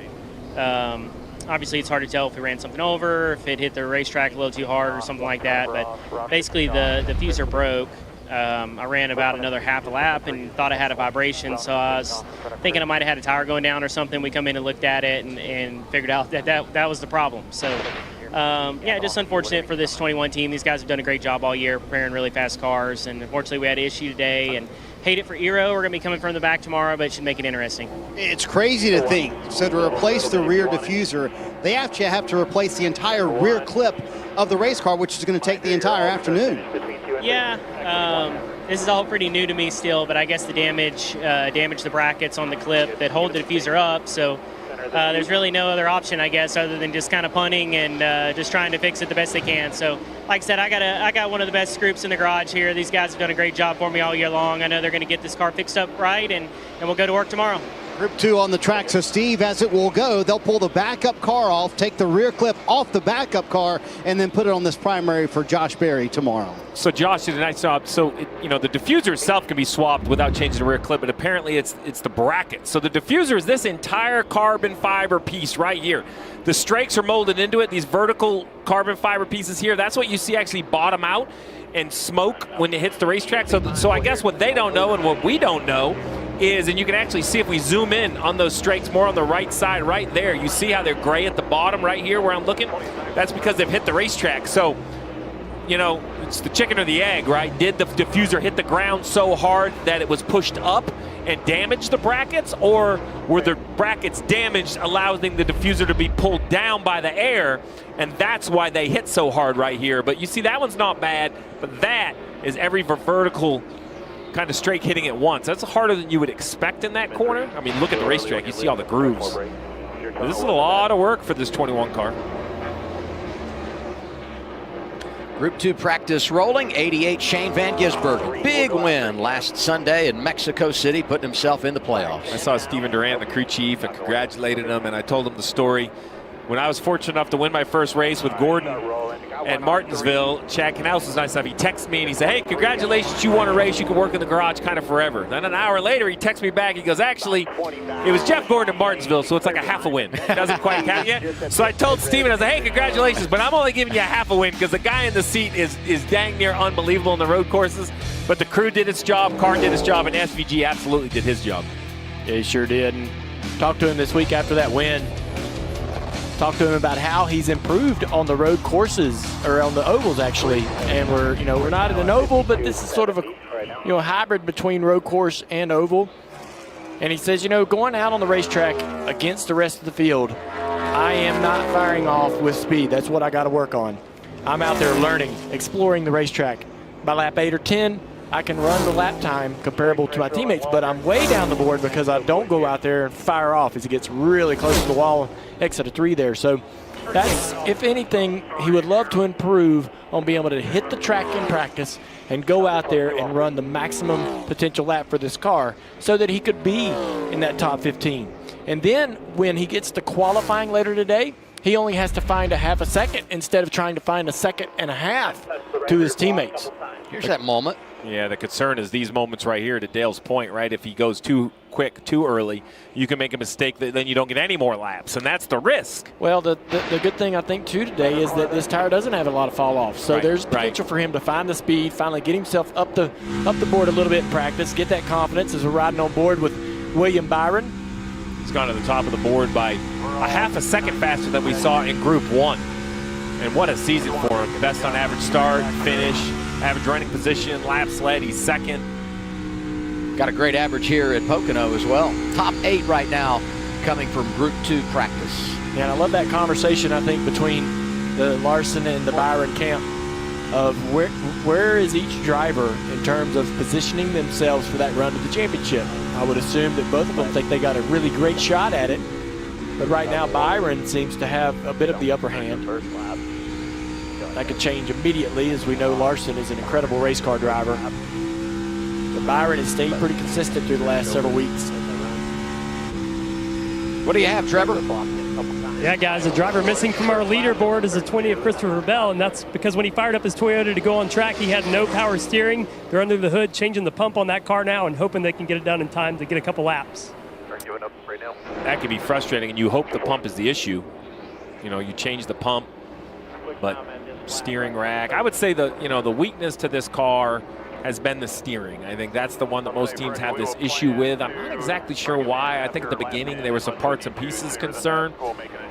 Obviously, it's hard to tell if we ran something over, if it hit the racetrack a little too hard or something like that. But basically, the diffuser broke. I ran about another half a lap and thought I had a vibration, so I was thinking I might have had a tire going down or something. We come in and looked at it and figured out that was the problem. So, yeah, just unfortunate for this 21 team. These guys have done a great job all year preparing really fast cars, and unfortunately we had an issue today. And hate it for Eero. We're going to be coming from the back tomorrow, but it should make it interesting. It's crazy to think. So to replace the rear diffuser, they actually have to replace the entire rear clip of the race car, which is going to take the entire afternoon. Yeah, this is all pretty new to me still, but I guess the damaged the brackets on the clip that hold the diffuser up. So there's really no other option, I guess, other than just kind of punting and just trying to fix it the best they can. So, like I said, I got one of the best groups in the garage here. These guys have done a great job for me all year long. I know they're going to get this car fixed up right, and we'll go to work tomorrow. Group 2 on the track. So, Steve, as it will go, they'll pull the backup car off, take the rear clip off the backup car, and then put it on this primary for Josh Berry tomorrow. So Josh did a nice job. So, the diffuser itself can be swapped without changing the rear clip, but apparently it's the bracket. So the diffuser is this entire carbon fiber piece right here. The strakes are molded into it, these vertical carbon fiber pieces here. That's what you see actually bottom out and smoke when it hits the racetrack. So I guess what they don't know and what we don't know is, and you can actually see if we zoom in on those strakes more on the right side right there, you see how they're gray at the bottom right here where I'm looking? That's because they've hit the racetrack. So, it's the chicken or the egg, right? Did the diffuser hit the ground so hard that it was pushed up and damaged the brackets, or were the brackets damaged, allowing the diffuser to be pulled down by the air, and that's why they hit so hard right here? But you see, that one's not bad, but that is every vertical kind of straight hitting at once. That's harder than you would expect in that corner. I mean, look at the racetrack. You see all the grooves. This is a lot of work for this 21 car. Group 2 practice rolling. 88 Shane Van Gisbergen. Big win last Sunday in Mexico City, putting himself in the playoffs. I saw Steven Durant, the crew chief, and congratulated him, and I told him the story. When I was fortunate enough to win my first race with Gordon at Martinsville, Chad Canals was nice enough. He texted me and he said, "Hey, congratulations, you won a race. You can work in the garage kind of forever." Then an hour later, he texted me back. He goes, "Actually, it was Jeff Gordon at Martinsville, so it's like a half a win. It doesn't quite count yet." So I told Steven, I said, "Hey, congratulations, but I'm only giving you a half a win because the guy in the seat is dang near unbelievable in the road courses." But the crew did its job, car did its job, and SVG absolutely did his job. Yeah, he sure did. And talked to him this week after that win. Talked to him about how he's improved on the road courses, or on the ovals actually. And we're not in an oval, but this is sort of a hybrid between road course and oval. And he says, you know, going out on the racetrack against the rest of the field, I am not firing off with speed. That's what I got to work on. I'm out there learning, exploring the racetrack. By lap 8 or 10, I can run the lap time comparable to my teammates, but I'm way down the board because I don't go out there and fire off as it gets really close to the wall, exit of 3 there. So that's, if anything, he would love to improve on being able to hit the track in practice and go out there and run the maximum potential lap for this car so that he could be in that top 15. And then when he gets to qualifying later today, he only has to find a half a second instead of trying to find a second and a half to his teammates. Here's that moment. Yeah, the concern is these moments right here, to Dale's point, right? If he goes too quick, too early, you can make a mistake that then you don't get any more laps, and that's the risk. Well, the good thing I think too today is that this tire doesn't have a lot of fall off, so there's potential for him to find the speed, finally get himself up the board a little bit in practice, get that confidence as we're riding on board with William Byron. He's gone to the top of the board by a half a second faster than we saw in Group 1. And what a season for him. Best on average start, finish, average running position, laps led, he's second. Got a great average here at Pocono as well. Top 8 right now coming from Group 2 practice. Yeah, and I love that conversation, I think, between the Larson and the Byron camp of where is each driver in terms of positioning themselves for that run to the championship. I would assume that both of them think they got a really great shot at it, but right now Byron seems to have a bit of the upper hand. That could change immediately, as we know Larson is an incredible race car driver. But Byron has stayed pretty consistent through the last several weeks. What do you have, Trevor? Yeah, guys, a driver missing from our leaderboard is the 20 of Christopher Bell, and that's because when he fired up his Toyota to go on track, he had no power steering. They're under the hood, changing the pump on that car now and hoping they can get it done in time to get a couple laps. That can be frustrating, and you hope the pump is the issue. You know, you change the pump, but steering rack. I would say the weakness to this car has been the steering. I think that's the one that most teams have this issue with. I'm not exactly sure why. I think at the beginning there were some parts and pieces concerned.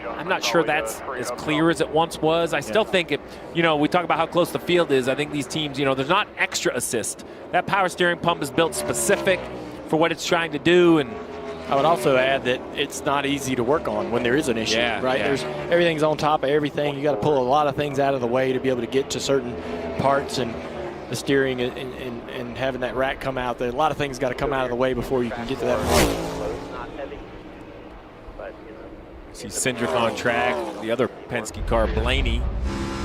I'm not sure that's as clear as it once was. I still think it, we talk about how close the field is. I think these teams, there's not extra assist. That power steering pump is built specific for what it's trying to do, and I would also add that it's not easy to work on when there is an issue, right? There's everything's on top of everything. You got to pull a lot of things out of the way to be able to get to certain parts, and the steering and having that rack come out. A lot of things got to come out of the way before you can get to that point. See Cindric on track, the other Penske car, Blaney.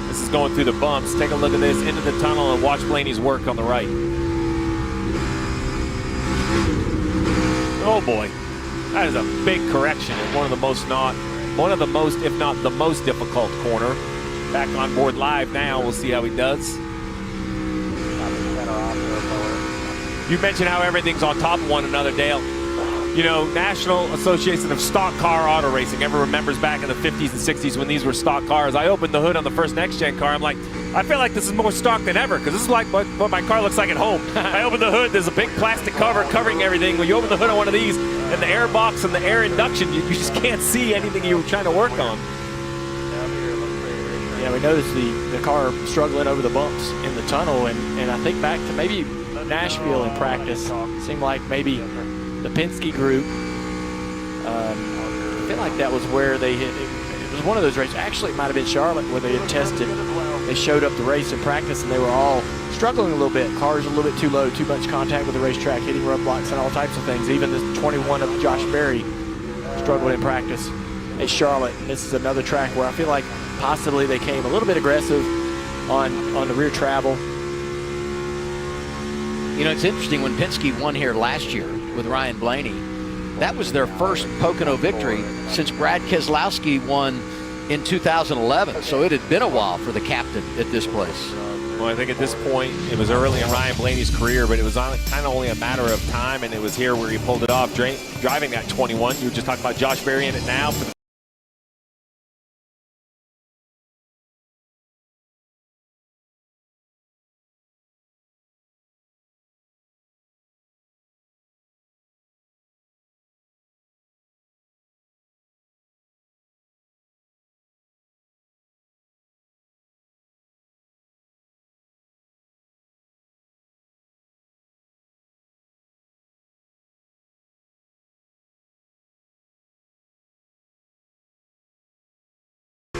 This is going through the bumps. Take a look at this, into the tunnel, and watch Blaney's work on the right. Oh boy. That is a big correction in one of the most, if not the most difficult corner. Back on board live now. We'll see how he does. You mentioned how everything's on top of one another, Dale. National Association of Stock Car Auto Racing. Everyone remembers back in the 50s and 60s when these were stock cars. I opened the hood on the first next-gen car. I'm like, I feel like this is more stock than ever because this is like what my car looks like at home. I open the hood, there's a big plastic cover covering everything. When you open the hood on one of these and the air box and the air induction, you just can't see anything you were trying to work on. Yeah, we noticed the car struggling over the bumps in the tunnel, and I think back to maybe Nashville in practice. Seemed like maybe the Penske group, I feel like that was where they hit. It was one of those races. Actually, it might have been Charlotte where they had tested. They showed up the race in practice, and they were all struggling a little bit. Cars a little bit too low, too much contact with the racetrack, hitting roadblocks and all types of things. Even the 21 of Josh Berry struggled in practice at Charlotte. And this is another track where I feel like possibly they came a little bit aggressive on the rear travel. It's interesting, when Penske won here last year with Ryan Blaney, that was their first Pocono victory since Brad Keselowski won in 2011. So it had been a while for the captain at this place. Well, I think at this point, it was early in Ryan Blaney's career, but it was kind of only a matter of time, and it was here where he pulled it off, driving that 21. You were just talking about Josh Berry in it now for the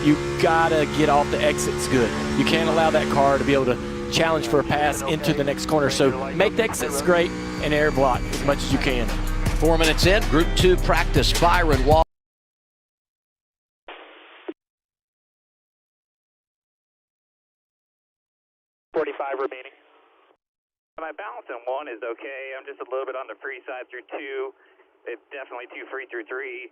you gotta get off the exits good. You can't allow that car to be able to challenge for a pass into the next corner. So make the exits great and air block as much as you can. 4 minutes in, Group 2 practice. Byron Wall. 45 remaining. My balance in 1 is okay. I'm just a little bit on the free side through 2. It's definitely too free through 3.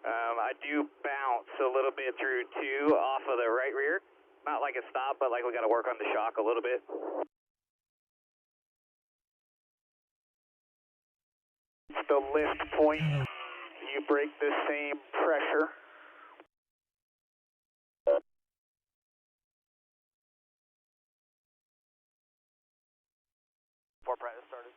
I do bounce a little bit through 2 off of the right rear. Not like a stop, but like we got to work on the shock a little bit. The lift point, you break the same pressure. Before practice started.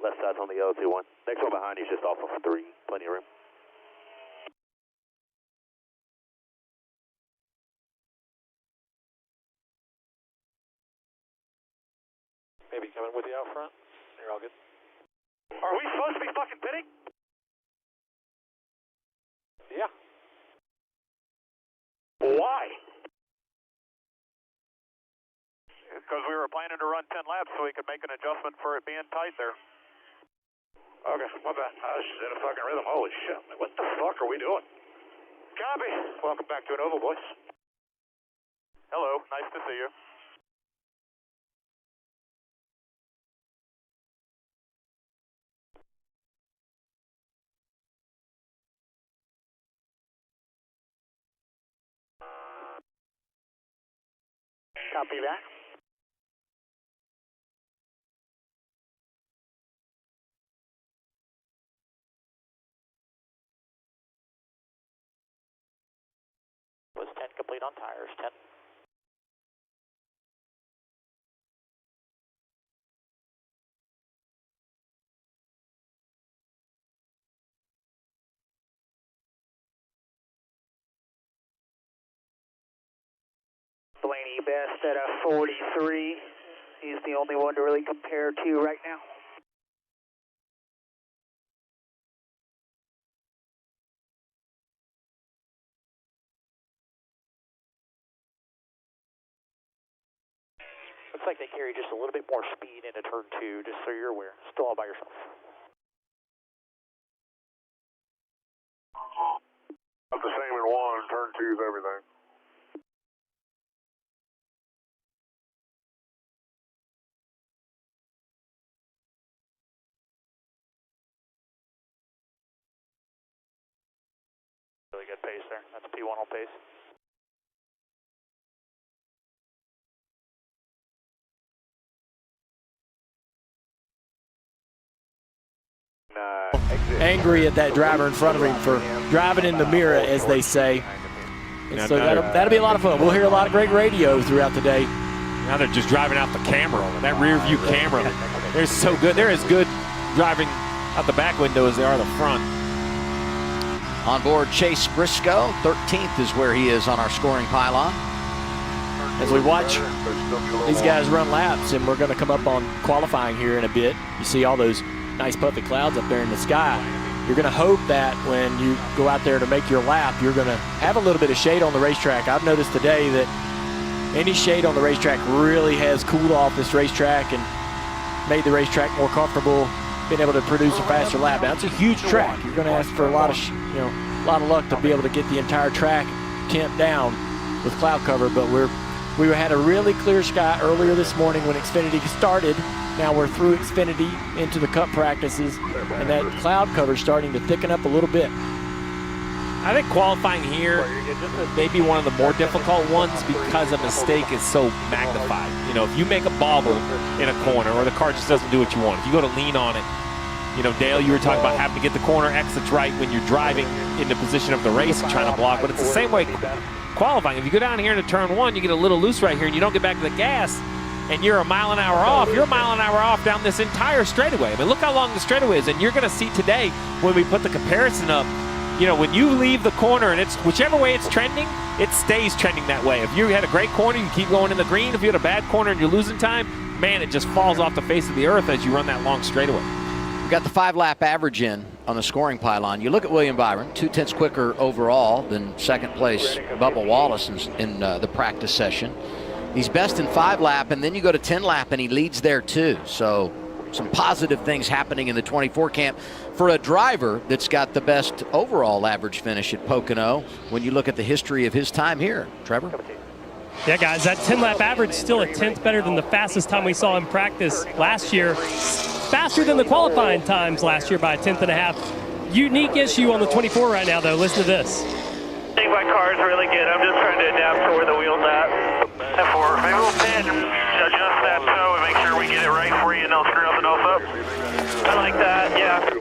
Left side's on the L21. Next one behind you is just off of 3. Plenty of room. Maybe coming with you out front. You're all good. Are we supposed to be fucking pitting? Yeah. Why? Because we were planning to run 10 laps so we could make an adjustment for it being tight there. Okay, my bad. I was just in a fucking rhythm. Holy shit. What the fuck are we doing? Copy. Welcome back to an oval, boys. Hello. Nice to see you. Copy that. Was 10 complete on tires, 10. Blaney best at a 43. He's the only one to really compare to right now. Looks like they carry just a little bit more speed into turn 2, just so you're aware. Still all by yourself. Not the same in 1, turn 2 is everything. Really good pace there. That's P1 on pace. Angry at that driver in front of him for driving in the mirror, as they say. And so that'll be a lot of fun. We'll hear a lot of great radio throughout the day. Now they're just driving out the camera. That rear view camera. They're so good. They're as good driving out the back window as they are the front. On board Chase Briscoe, 13th is where he is on our scoring pylon. As we watch these guys run laps, and we're going to come up on qualifying here in a bit. You see all those nice puffy clouds up there in the sky. You're going to hope that when you go out there to make your lap, you're going to have a little bit of shade on the racetrack. I've noticed today that any shade on the racetrack really has cooled off this racetrack and made the racetrack more comfortable, being able to produce a faster lap. Now, it's a huge track. You're going to ask for a lot of luck to be able to get the entire track tamped down with cloud cover, but we had a really clear sky earlier this morning when Xfinity started. Now we're through Xfinity into the Cup practices, and that cloud cover is starting to thicken up a little bit. I think qualifying here may be one of the more difficult ones because a mistake is so magnified. You know, if you make a bobble in a corner or the car just doesn't do what you want, if you go to lean on it, you know, Dale, you were talking about having to get the corner exits right when you're driving in the position of the race and trying to block, but it's the same way qualifying. If you go down here into turn 1, you get a little loose right here and you don't get back to the gas, and you're a mile an hour off, you're a mile an hour off down this entire straightaway. I mean, look how long the straightaway is, and you're going to see today when we put the comparison up, you know, when you leave the corner and it's whichever way it's trending, it stays trending that way. If you had a great corner, you keep going in the green. If you had a bad corner and you're losing time, man, it just falls off the face of the earth as you run that long straightaway. We've got the 5-lap average in on the scoring pylon. You look at William Byron, 2/10 quicker overall than second place Bubba Wallace in the practice session. He's best in 5-lap, and then you go to 10-lap, and he leads there too. So some positive things happening in the 24 camp for a driver that's got the best overall average finish at Pocono when you look at the history of his time here. Trevor? Yeah, guys, that 10-lap average is still a 10th better than the fastest time we saw in practice last year. Faster than the qualifying times last year by a 10th and a half. Unique issue on the 24 right now, though. Listen to this. I think my car is really good. I'm just trying to adapt to where the wheel's at. F4, maybe we'll pin, adjust that toe and make sure we get it right for you and don't screw nothing else up. I like that, yeah.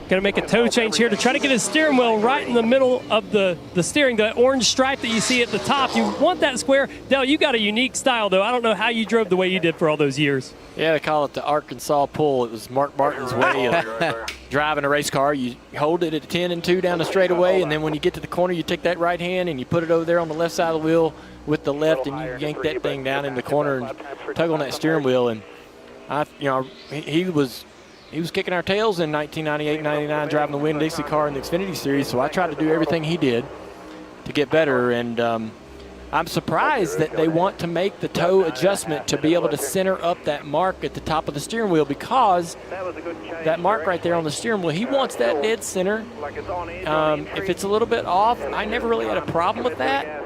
Gonna make a toe change here to try to get his steering wheel right in the middle of the steering, the orange stripe that you see at the top. You want that square. Dale, you got a unique style, though. I don't know how you drove the way you did for all those years. Yeah, they call it the Arkansas pull. It was Mark Martin's way of driving a race car. You hold it at 10 and 2 down the straightaway, and then when you get to the corner, you take that right hand and you put it over there on the left side of the wheel with the left, and you yank that thing down in the corner and tug on that steering wheel. And he was kicking our tails in 1998, 99, driving the Winn-Dixie car in the Xfinity Series. So I tried to do everything he did to get better. And I'm surprised that they want to make the toe adjustment to be able to center up that mark at the top of the steering wheel, because that mark right there on the steering wheel, he wants that dead center. If it's a little bit off, I never really had a problem with that.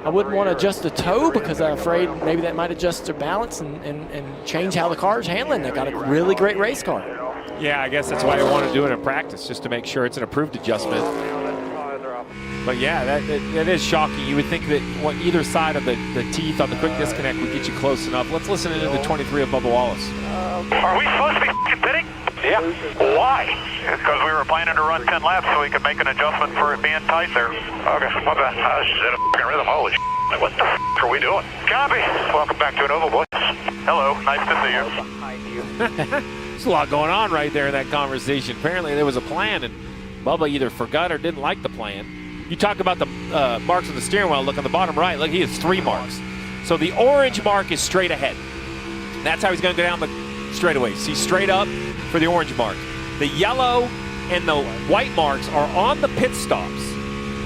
I wouldn't want to adjust the toe because I'm afraid maybe that might adjust their balance and change how the car's handling. They got a really great race car. Yeah, I guess that's why I want to do it in practice, just to make sure it's an approved adjustment. But yeah, that is shocking. You would think that either side of the teeth on the quick disconnect would get you close enough. Let's listen into the 23 of Bubba Wallace. Are we supposed to be pitting? Yeah. Why? Because we were planning to run 10 laps so we could make an adjustment for it being tight there. Okay, my bad. I was just in a f***ing rhythm. Holy shit. What the f*** are we doing? Copy. Welcome back to an Oval, boys. Hello, nice to see you. There's a lot going on right there in that conversation. Apparently there was a plan, and Bubba either forgot or didn't like the plan. You talk about the marks on the steering wheel. Look on the bottom right. Look, he has 3 marks. So the orange mark is straight ahead. That's how he's going to go down the straightaway. See, straight up for the orange mark. The yellow and the white marks are on the pit stops.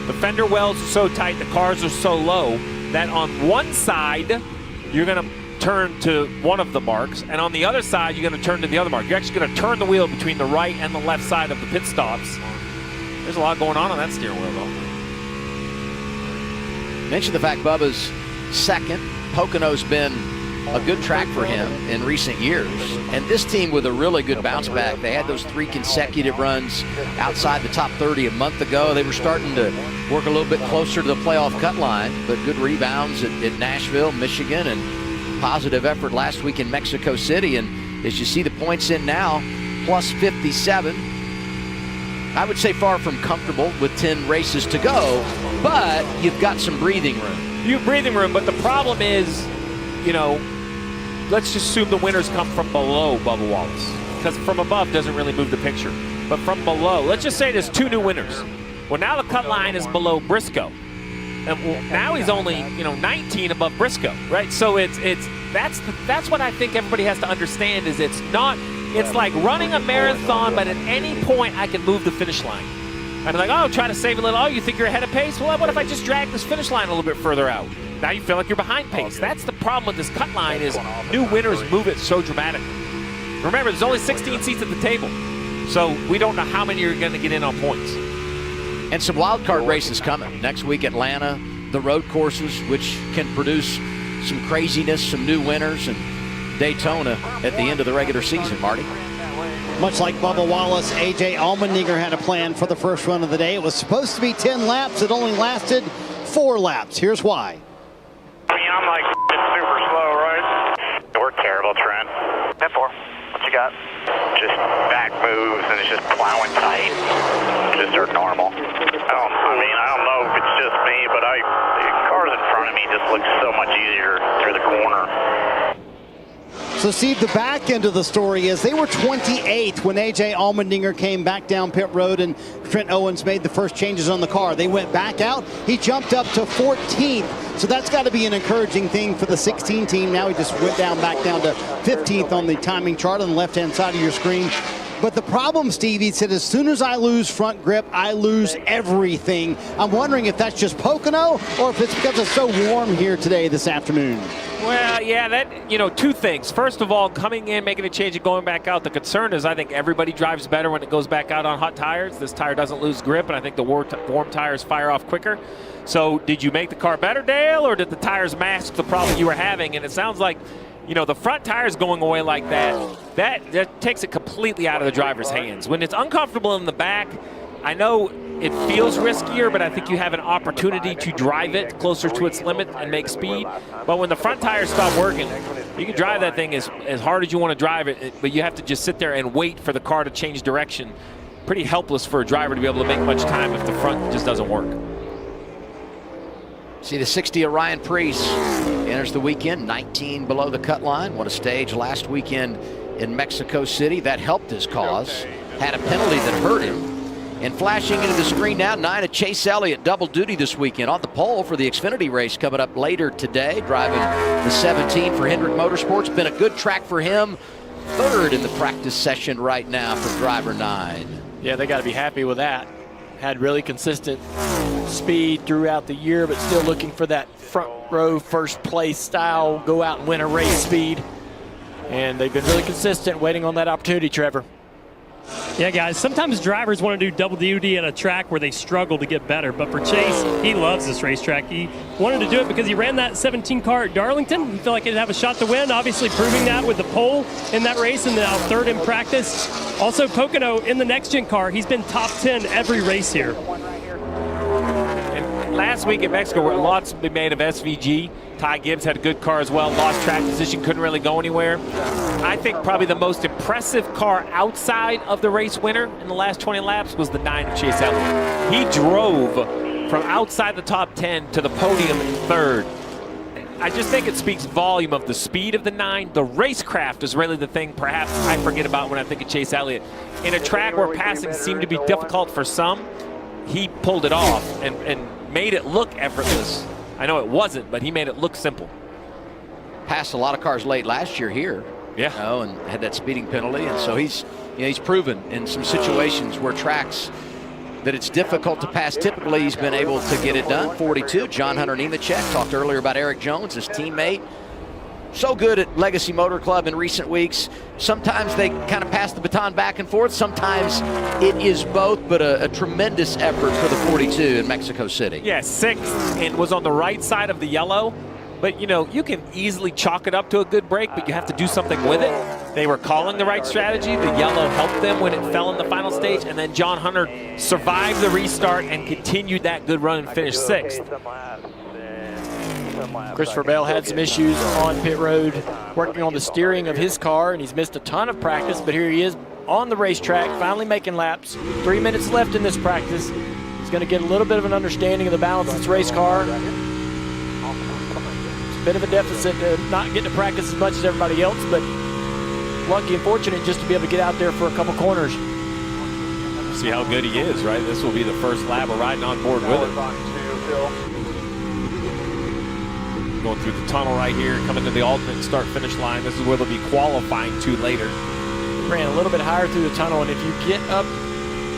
The fender wells are so tight, the cars are so low, that on one side, you're going to turn to one of the marks, and on the other side, you're going to turn to the other mark. You're actually going to turn the wheel between the right and the left side of the pit stops. There's a lot going on that steering wheel, though. Mention the fact Bubba's second. Pocono's been a good track for him in recent years. And this team with a really good bounce back. They had those 3 consecutive runs outside the top 30 a month ago. They were starting to work a little bit closer to the playoff cut line, but good rebounds at Nashville, Michigan, and positive effort last week in Mexico City. And as you see the points in now, plus 57. I would say far from comfortable with 10 races to go, but you've got some breathing room. You have breathing room, but the problem is, let's just assume the winners come from below Bubba Wallace, because from above doesn't really move the picture. But from below, let's just say there's 2 new winners. Well, now the cut line is below Briscoe. And now he's only, 19 above Briscoe, right? So that's what I think everybody has to understand is it's like running a marathon, but at any point I can move the finish line. I'm like, oh, try to save a little. Oh, you think you're ahead of pace? Well, what if I just drag this finish line a little bit further out? Now you feel like you're behind pace. That's the problem with this cut line is new winners move it so dramatically. Remember, there's only 16 seats at the table, so we don't know how many are going to get in on points. And some wild card races coming. Next week, Atlanta, the road courses, which can produce some craziness, some new winners, and Daytona at the end of the regular season, Marty. Much like Bubba Wallace, A.J. Allmendinger had a plan for the first run of the day. It was supposed to be 10 laps. It only lasted 4 laps. Here's why. I'm like, it's super slow, right? We're terrible, Trent. F4, what you got? Just back moves, and it's just plowing tight. Just are normal. I don't know if it's just me, but the cars in front of me just look so much easier through the corner. So, Steve, the back end of the story is they were 28th when A.J. Allmendinger came back down pit road and Trent Owens made the first changes on the car. They went back out. He jumped up to 14th. So that's got to be an encouraging thing for the 16 team. Now he just went back down to 15th on the timing chart on the left-hand side of your screen. But the problem, Steve, he said, as soon as I lose front grip, I lose everything. I'm wondering if that's just Pocono or if it's because it's so warm here today this afternoon. Well, yeah, two things. First of all, coming in, making a change and going back out. The concern is I think everybody drives better when it goes back out on hot tires. This tire doesn't lose grip, and I think the warm tires fire off quicker. So did you make the car better, Dale, or did the tires mask the problem you were having? And it sounds like, the front tires going away like that takes it completely out of the driver's hands. When it's uncomfortable in the back, I know it feels riskier, but I think you have an opportunity to drive it closer to its limit and make speed. But when the front tires stop working, you can drive that thing as hard as you want to drive it, but you have to just sit there and wait for the car to change direction. Pretty helpless for a driver to be able to make much time if the front just doesn't work. See the 60 of Ryan Preece enters the weekend, 19 below the cut line. Won a stage last weekend in Mexico City. That helped his cause. Had a penalty that hurt him. And flashing into the screen now, 9 of Chase Elliott, double duty this weekend on the pole for the Xfinity race coming up later today. Driving the 17 for Hendrick Motorsports. Been a good track for him. Third in the practice session right now for driver 9. Yeah, they got to be happy with that. Had really consistent speed throughout the year, but still looking for that front row first place style, go out and win a race speed. And they've been really consistent, waiting on that opportunity, Trevor. Yeah, guys, sometimes drivers want to do double duty at a track where they struggle to get better. But for Chase, he loves this racetrack. He wanted to do it because he ran that 17 car at Darlington. He felt like he'd have a shot to win, obviously proving that with the pole in that race and now third in practice. Also, Pocono in the next-gen car, he's been top 10 every race here. And last week in Mexico, where lots been made of SVG. Ty Gibbs had a good car as well, lost track position, couldn't really go anywhere. I think probably the most impressive car outside of the race winner in the last 20 laps was the 9 of Chase Elliott. He drove from outside the top 10 to the podium in third. I just think it speaks volume of the speed of the 9. The racecraft is really the thing perhaps I forget about when I think of Chase Elliott. In a track where passing seemed to be difficult for some, he pulled it off and made it look effortless. I know it wasn't, but he made it look simple. Passed a lot of cars late last year here. Yeah. And had that speeding penalty. And so he's proven in some situations where tracks that it's difficult to pass. Typically, he's been able to get it done. 42, John Hunter Nemechek. Talked earlier about Eric Jones, his teammate. So good at Legacy Motor Club in recent weeks. Sometimes they kind of pass the baton back and forth. Sometimes it is both, but a tremendous effort for the 42 in Mexico City. Yeah, 6th and was on the right side of the yellow. But, you can easily chalk it up to a good break, but you have to do something with it. They were calling the right strategy. The yellow helped them when it fell in the final stage. And then John Hunter survived the restart and continued that good run and finished 6th. Christopher Bell had some issues on pit road working on the steering of his car, and he's missed a ton of practice, but here he is on the racetrack, finally making laps. 3 minutes left in this practice. He's going to get a little bit of an understanding of the balance of this race car. It's a bit of a deficit to not getting to practice as much as everybody else, but lucky and fortunate just to be able to get out there for a couple corners. See how good he is, right? This will be the first lap of riding on board with it. Going through the tunnel right here, coming to the alternate start-finish line. This is where they'll be qualifying to later. Ran a little bit higher through the tunnel, and if you get up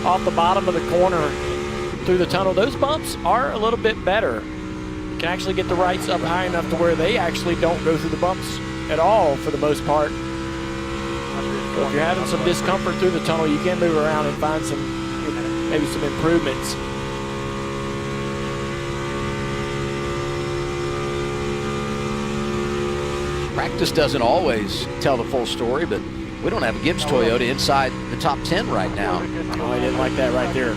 off the bottom of the corner through the tunnel, those bumps are a little bit better. You can actually get the rights up high enough to where they actually don't go through the bumps at all for the most part. So if you're having some discomfort through the tunnel, you can move around and find maybe some improvements. Practice doesn't always tell the full story, but we don't have a Gibbs Toyota inside the top 10 right now. Oh, I didn't like that right there.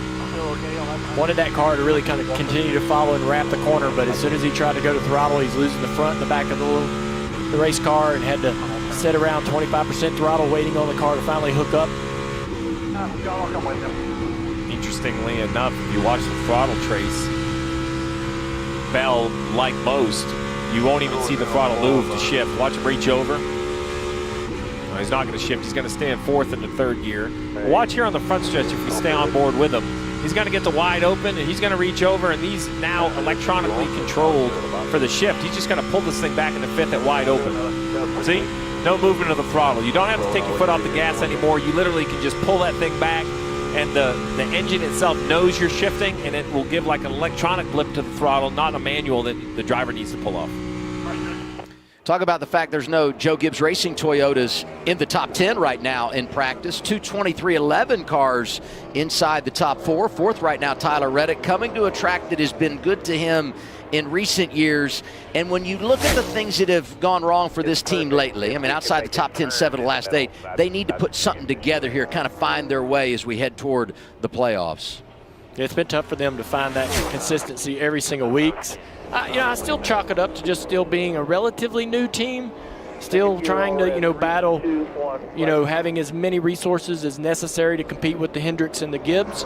Wanted that car to really kind of continue to follow and wrap the corner, but as soon as he tried to go to throttle, he's losing the front and the back of the race car and had to sit around 25% throttle waiting on the car to finally hook up. Interestingly enough, if you watch the throttle trace, Bell, like most, you won't even see the throttle move to shift. Watch him reach over. No, he's not going to shift. He's going to stay in fourth into third gear. Watch here on the front stretch if we stay on board with him. He's going to get the wide open, and he's going to reach over, and these now electronically controlled for the shift. He's just going to pull this thing back into fifth at wide open. See? No movement of the throttle. You don't have to take your foot off the gas anymore. You literally can just pull that thing back, and the engine itself knows you're shifting, and it will give like an electronic blip to the throttle, not a manual that the driver needs to pull off. Talk about the fact there's no Joe Gibbs Racing Toyotas in the top 10 right now in practice. 2 2311 cars inside the top 4. Fourth right now, Tyler Reddick, coming to a track that has been good to him in recent years. And when you look at the things that have gone wrong for this team lately, I mean, outside the top 10, 7 of the last 8, they need to put something together here, kind of find their way as we head toward the playoffs. Yeah, it's been tough for them to find that consistency every single week. I still chalk it up to just still being a relatively new team, still trying to, battle, having as many resources as necessary to compete with the Hendricks and the Gibbs.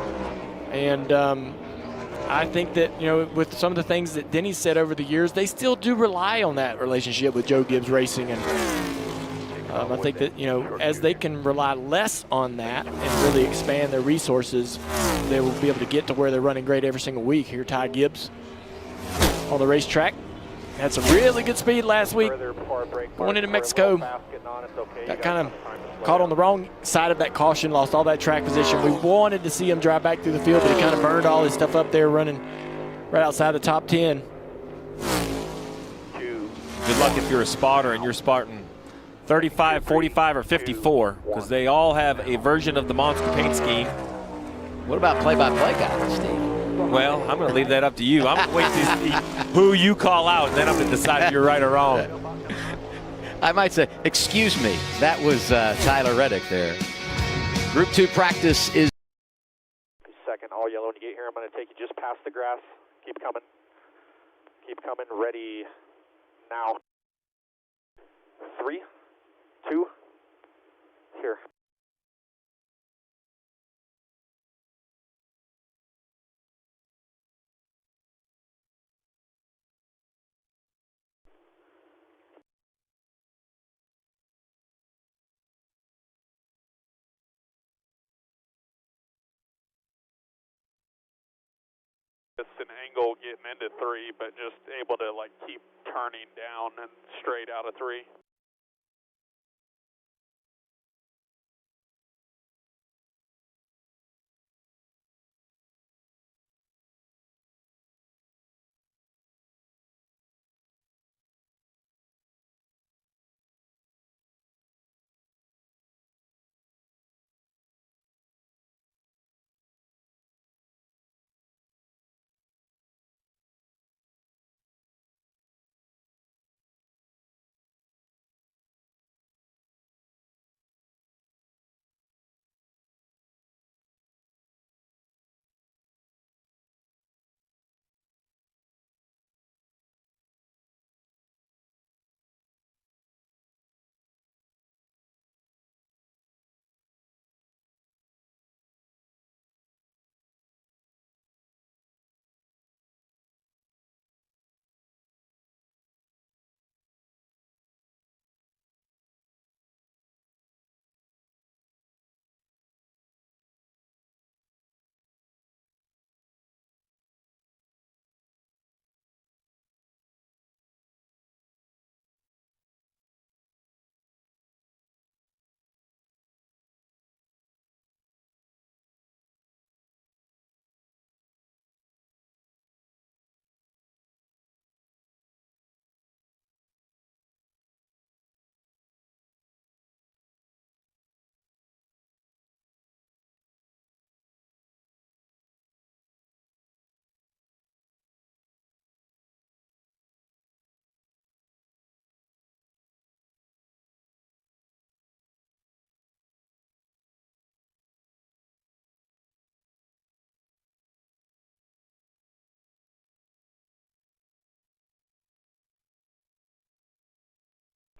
And I think that, with some of the things that Denny said over the years, they still do rely on that relationship with Joe Gibbs Racing. And I think that, as they can rely less on that and really expand their resources, they will be able to get to where they're running great every single week. Here, Ty Gibbs on the racetrack. Had some really good speed last week going into Mexico. Got kind of caught on the wrong side of that caution, lost all that track position. We wanted to see him drive back through the field, but he kind of burned all his stuff up there running right outside the top 10. Good luck if you're a spotter and you're spotting 35, 45, or 54, because they all have a version of the monster paint scheme. What about play-by-play guys, Steve? Well, I'm going to leave that up to you. I'm going to wait to see who you call out, and then I'm going to decide if you're right or wrong. I might say, excuse me, that was Tyler Reddick there. Group 2 practice is... Second, all yellow when you get here. I'm going to take you just past the grass. Keep coming. Keep coming. Ready now. 3, 2, here. Just an angle getting into 3, but just able to keep turning down and straight out of 3.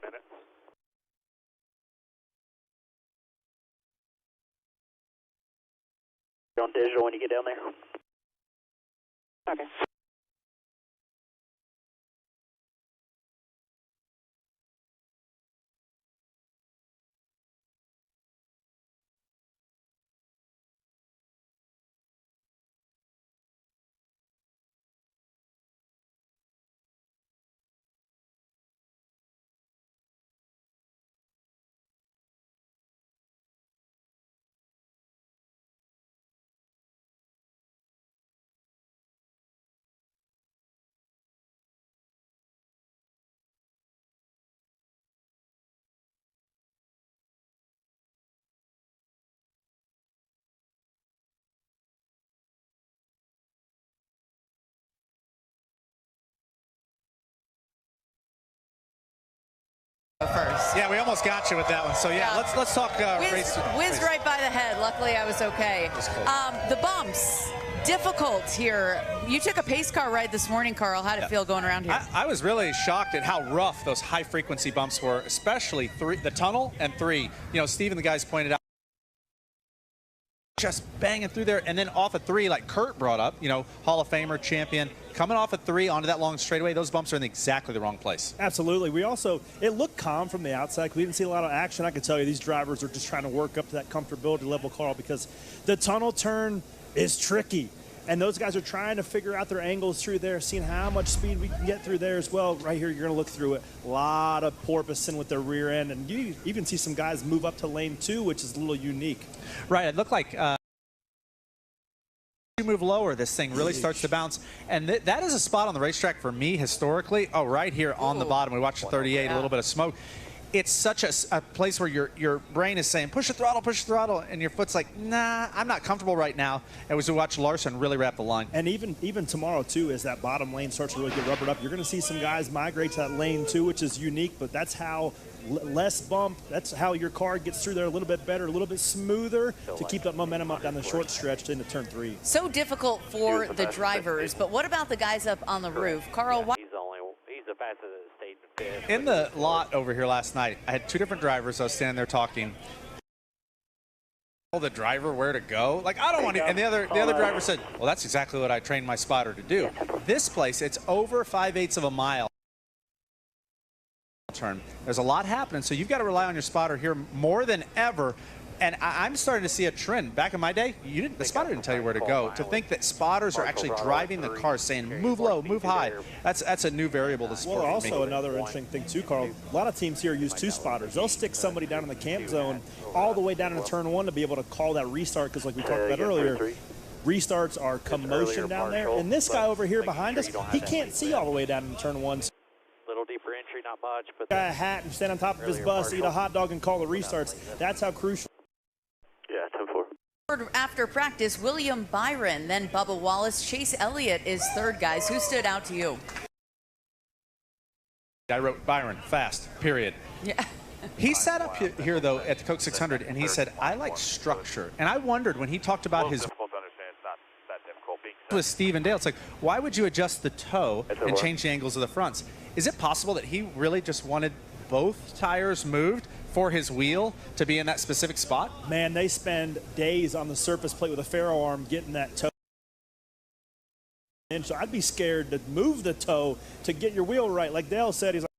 Minutes. You're on digital when you get down there. Okay. Yeah, we almost got you with that one. So yeah, let's talk race. Whizzed right by the head. Luckily, I was okay. The bumps, difficult here. You took a pace car ride this morning, Carl. How'd it feel going around here? I was really shocked at how rough those high-frequency bumps were, especially the tunnel and 3. You know, Steve and the guys pointed out, just banging through there, and then off of 3, like Kurt brought up, you know, Hall of Famer, champion, coming off of 3 onto that long straightaway, those bumps are in exactly the wrong place. Absolutely. We also, it looked calm from the outside. We didn't see a lot of action. I can tell you these drivers are just trying to work up to that comfortability level, Carl, because the tunnel turn is tricky. And those guys are trying to figure out their angles through there, seeing how much speed we can get through there as well. Right here, you're going to look through it. A lot of porpoising with their rear end. And you even see some guys move up to lane 2, which is a little unique. Right. It looked like you move lower, this thing really starts to bounce. And that is a spot on the racetrack for me historically. Oh, right here on the bottom. We watched the 38, a little bit of smoke. It's such a place where your brain is saying, push the throttle, and your foot's like, nah, I'm not comfortable right now. And as we watch Larson really wrap the line. And even tomorrow, too, as that bottom lane starts to really get rubbered up, you're going to see some guys migrate to that lane 2, which is unique, but that's how less bump, that's how your car gets through there a little bit better, a little bit smoother to keep that momentum up down the short stretch into turn 3. So difficult for the drivers, but what about the guys up on the roof? Carl, why? He's the fastest in the state. In the lot over here last night, I had 2 different drivers. I was standing there talking. The driver where to go, like I don't want to, and the other driver said, well, that's exactly what I trained my spotter to do. This place, it's over 5/8 of a mile turn. There's a lot happening, so you've got to rely on your spotter here more than ever. And I'm starting to see a trend. Back in my day, the spotter didn't tell you where to go. To think that spotters are actually driving the car, saying move low, move high, that's a new variable to sport. Well, also another interesting thing too, Carl. A lot of teams here use 2 spotters. They'll stick somebody down in the camp zone all the way down into turn 1 to be able to call that restart, because like we talked about earlier, restarts are commotion down there. And this guy over here behind us, he can't see all the way down in turn 1. Little deeper entry, not much, but guy a hat and stand on top of his bus, eat a hot dog, and call the restarts. That's how crucial. Yeah, 10-4. After practice, William Byron, then Bubba Wallace. Chase Elliott is third, guys. Who stood out to you? I wrote Byron, fast, period. Yeah. He sat up here, though, at the Coke 600, and he said, I like structure. And I wondered when he talked about his with Steve and Dale, it's like, why would you adjust the toe and change the angles of the fronts? Is it possible that he really just wanted both tires moved for his wheel to be in that specific spot? Man, they spend days on the surface plate with a ferro arm getting that toe. And so I'd be scared to move the toe to get your wheel right. Like Dale said, he's like,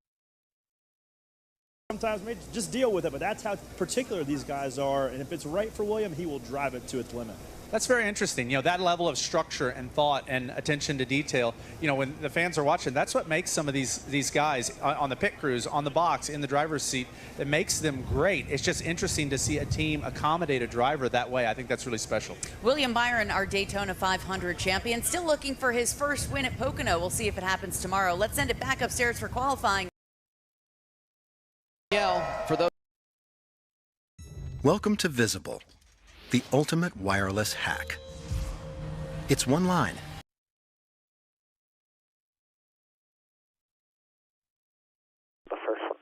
sometimes maybe just deal with it, but that's how particular these guys are. And if it's right for William, he will drive it to its limit. That's very interesting. You know, that level of structure and thought and attention to detail, you know, when the fans are watching, that's what makes some of these guys on the pit crews, on the box, in the driver's seat, that makes them great. It's just interesting to see a team accommodate a driver that way. I think that's really special. William Byron, our Daytona 500 champion, still looking for his first win at Pocono. We'll see if it happens tomorrow. Let's send it back upstairs for qualifying. For those. Welcome to Visible, the ultimate wireless hack. It's one line. The first one.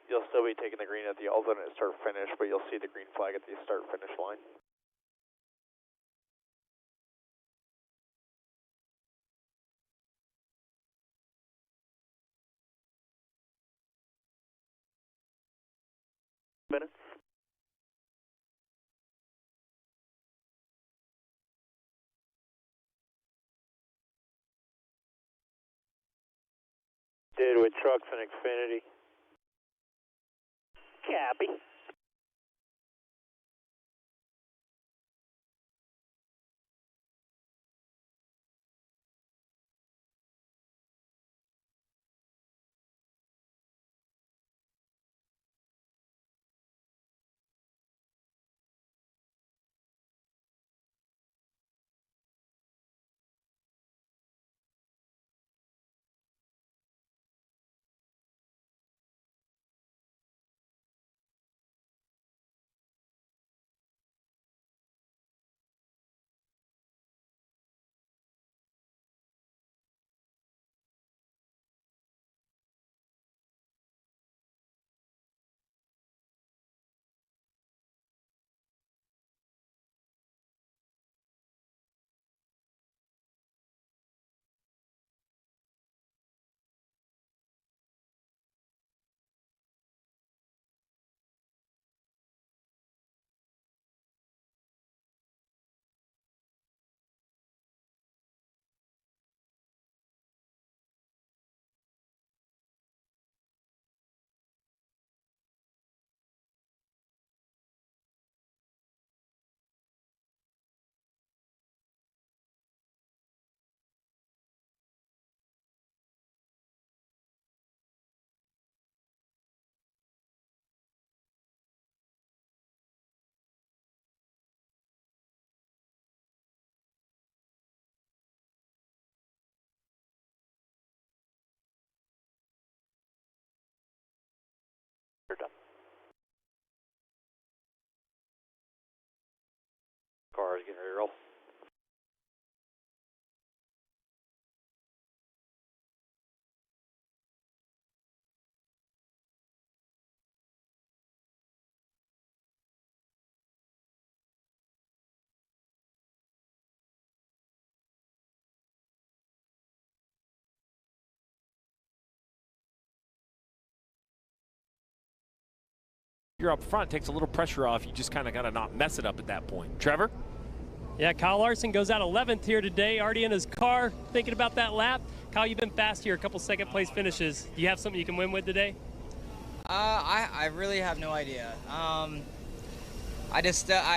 You'll still be taking the green at the alternate start-finish, but you'll see the green flag at the start-finish line. Minutes. Did with trucks and Xfinity. Copy. car is getting ready to roll. You're up front, takes a little pressure off. You just kind of got to not mess it up at that point. Trevor? Yeah, Kyle Larson goes out 11th here today, already in his car, thinking about that lap. Kyle, you've been fast here, a couple second place finishes. Do you have something you can win with today? I really have no idea. I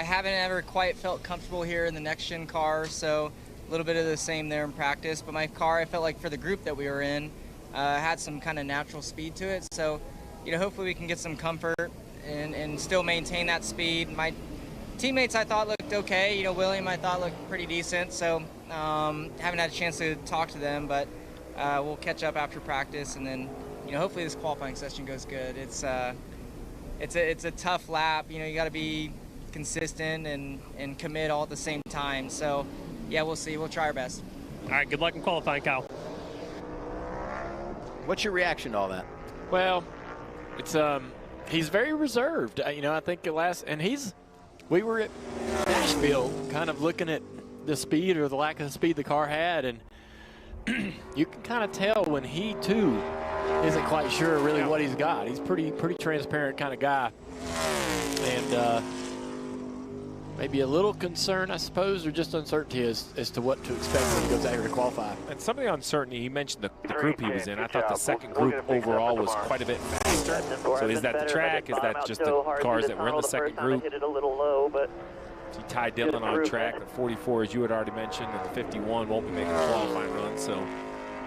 haven't ever quite felt comfortable here in the next gen car, so a little bit of the same there in practice. But my car, I felt like for the group that we were in, had some kind of natural speed to it. So, you know, hopefully we can get some comfort and still maintain that speed. My teammates I thought looked okay. You know, William I thought looked pretty decent. So haven't had a chance to talk to them, but we'll catch up after practice, and then, you know, hopefully this qualifying session goes good. It's a tough lap. You know, you got to be consistent and commit all at the same time. So yeah, we'll see. We'll try our best. All right, good luck in qualifying, Kyle. What's your reaction to all that? Well, it's he's very reserved. You know, I think we were at Nashville kind of looking at the speed or the lack of speed the car had, and you can kind of tell when he too isn't quite sure really what he's got. He's pretty transparent kind of guy, and maybe a little concern, I suppose, or just uncertainty as to what to expect when he goes out here to qualify. And some of the uncertainty, he mentioned the group he was in. I thought the second group overall was quite a bit faster. So is that the track? Is that just the cars that were in the second group? Hit it a little low, but See Ty Dillon on track at 44, as you had already mentioned, and the 51 won't be making a qualifying run. So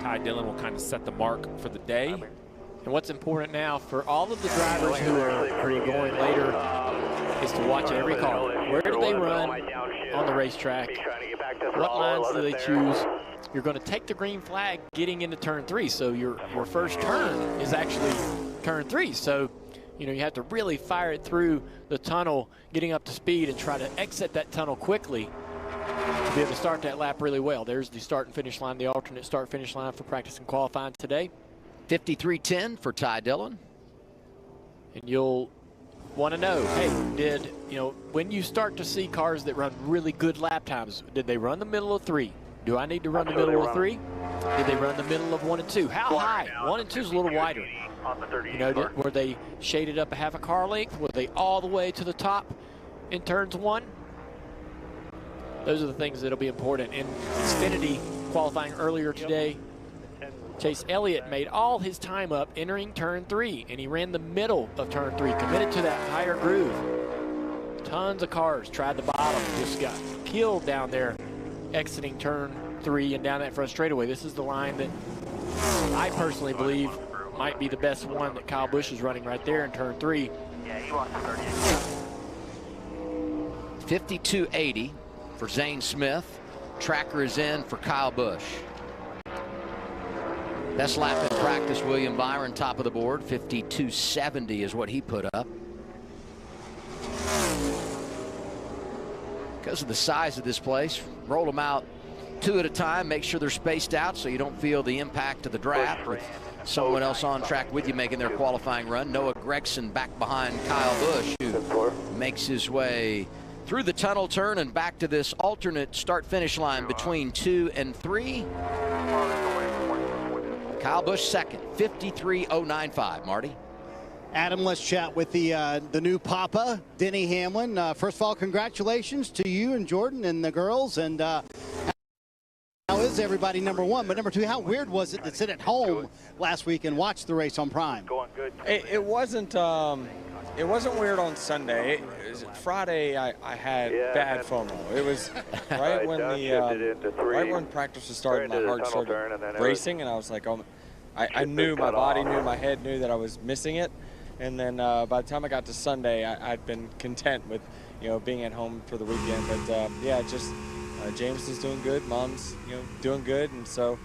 Ty Dillon will kind of set the mark for the day. And what's important now for all of the drivers who are going later is to watch every car. Where do they run on the racetrack? What lines do they choose? You're going to take the green flag getting into turn 3. So your first turn is actually turn 3. So, you know, you have to really fire it through the tunnel, getting up to speed, and try to exit that tunnel quickly to be able to start that lap really well. There's the start and finish line, the alternate start-finish line for practice and qualifying today. 53.10 for Ty Dillon. And you'll want to know, hey, when you start to see cars that run really good lap times, did they run the middle of 3? Do I need to run the middle of 3? Did they run the middle of 1 and 2? How high? 1 and 2 is a little wider. You know, were they shaded up a half a car length? Were they all the way to the top in turns 1? Those are the things that'll be important. In Xfinity qualifying earlier today, Chase Elliott made all his time up entering turn 3, and he ran the middle of turn 3, committed to that higher groove. Tons of cars tried the bottom, just got killed down there exiting turn 3 and down that front straightaway. This is the line that I personally believe might be the best one that Kyle Busch is running right there in turn 3. Yeah, he wants 38. 52.80 for Zane Smith. Tracker is in for Kyle Busch. Best lap in practice, William Byron, top of the board. 52.70 is what he put up. Because of the size of this place, roll them out 2 at a time. Make sure they're spaced out so you don't feel the impact of the draft with someone else on track with you making their qualifying run. Noah Gregson back behind Kyle Busch, who makes his way through the tunnel turn and back to this alternate start-finish line between 2 and 3. Kyle Busch second, 53.095. Marty? Adam, let's chat with the new papa, Denny Hamlin. First of all, congratulations to you and Jordan and the girls. And how is everybody, number one? But number two, how weird was it to sit at home last week and watch the race on Prime? Going good. It wasn't weird on Sunday. Friday, I had bad FOMO. It was right when right when practice was starting, my heart started racing, and I was like, oh, I knew, my body knew, my head knew that I was missing it. And then by the time I got to Sunday, I'd been content with, being at home for the weekend. But yeah, just James is doing good, Mom's doing good, and so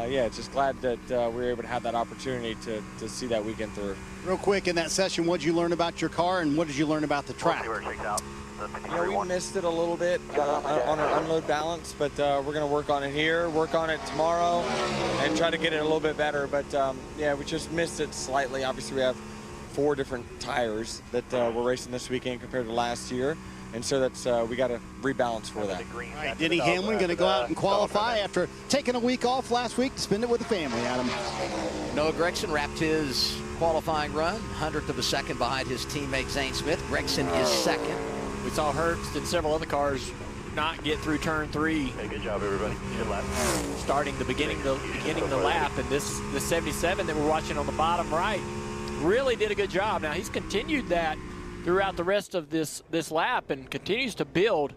yeah, just glad that we were able to have that opportunity to see that weekend through. Real quick, in that session, what did you learn about your car and what did you learn about the track? you know, we missed it a little bit on our unload balance, but we're going to work on it here, work on it tomorrow, and try to get it a little bit better. But yeah, we just missed it slightly. Obviously, we have 4 different tires that we're racing this weekend compared to last year. And so that's we got to rebalance for that. All right, Denny Hamlin going to go out and qualify after taking a week off last week to spend it with the family, Adam. Noah Gregson wrapped his qualifying run, 100th of a second behind his teammate Zane Smith. Gregson is second. We saw Herbst and several other cars not get through turn 3. Hey, good job, everybody. Good lap. Starting the beginning the lap, and the 77 that we're watching on the bottom right really did a good job. Now he's continued that throughout the rest of this lap and continues to build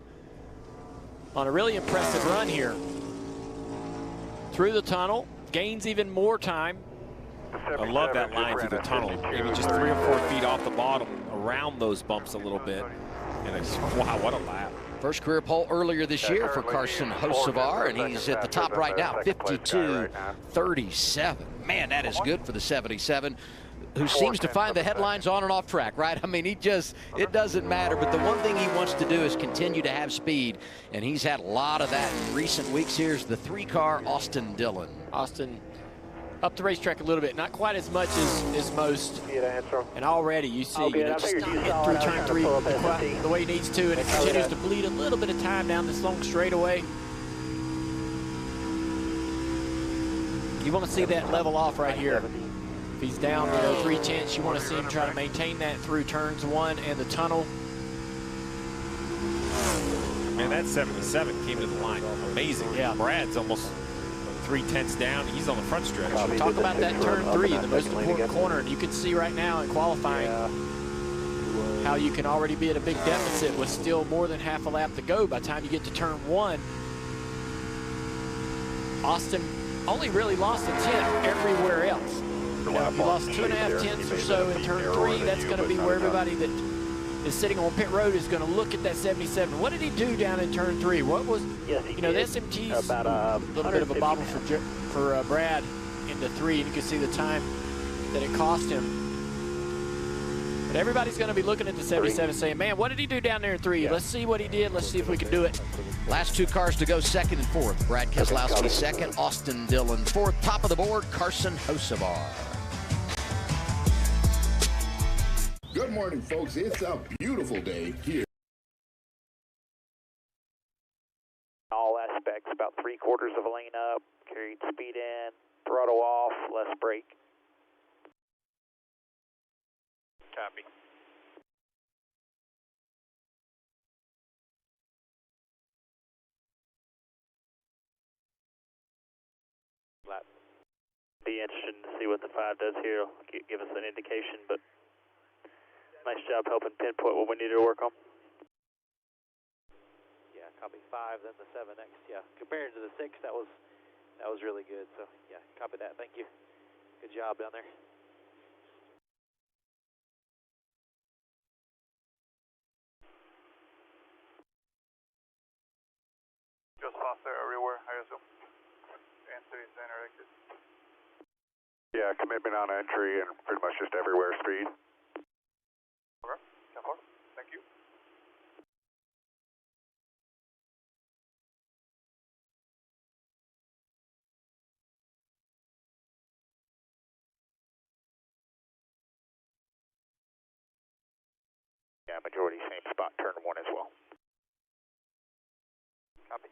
on a really impressive run here. Through the tunnel, gains even more time. I love that line through the tunnel. Maybe just 3 or 4 feet off the bottom, around those bumps a little bit. And it's, wow, what a lap. First career pole earlier this year for Carson Hocevar, and he's at the top right now, 52.37. Man, that is good for the 77. Who seems to find the headlines on and off track, right? I mean, it doesn't matter, but the one thing he wants to do is continue to have speed, and he's had a lot of that in recent weeks. Here's the 3-car Austin Dillon. Austin up the racetrack a little bit, not quite as much as most, and already you see, just not getting through turn 3 the way he needs to, and it continues to bleed a little bit of time down this long straightaway. You want to see that level off right here. If he's down 3/10, you want to see him try to maintain that through turns 1 and the tunnel. Man, that 77 came to the line. Amazing. Yeah. Brad's almost 3/10 down. He's on the front stretch. Talk about that turn 3, the most important corner. And you can see right now in qualifying how you can already be at a big deficit with still more than half a lap to go by the time you get to turn 1. Austin only really lost a 10 everywhere else. You lost 2.5 tenths or so in turn 3. That's going to be where everybody that is sitting on pit road is going to look at that 77. What did he do down in turn 3? What was, the SMT's a little bit of a bobble for Brad into 3, and you can see the time that it cost him. But everybody's going to be looking at the 77 saying, man, what did he do down there in 3? Let's see what he did. Let's see if we can do it. Last 2 cars to go, second and fourth. Brad Keselowski second, Austin Dillon fourth. Top of the board, Carson Hocevar. Good morning, folks. It's a beautiful day here. All aspects, about 3/4 of a lane up, carried speed in, throttle off, less brake. Copy. Lap. Be interested to see what the 5 does here. It'll give us an indication, but nice job helping pinpoint what we need to work on. Yeah, copy 5, then the 7 next. Yeah, compared to the 6, that was really good. So yeah, copy that. Thank you. Good job down there. Just faster everywhere, I assume. Entry, center, exit. Yeah, commitment on entry and pretty much just everywhere speed. Okay, 10-4. Thank you. Yeah, majority same spot, turn 1 as well. Copy.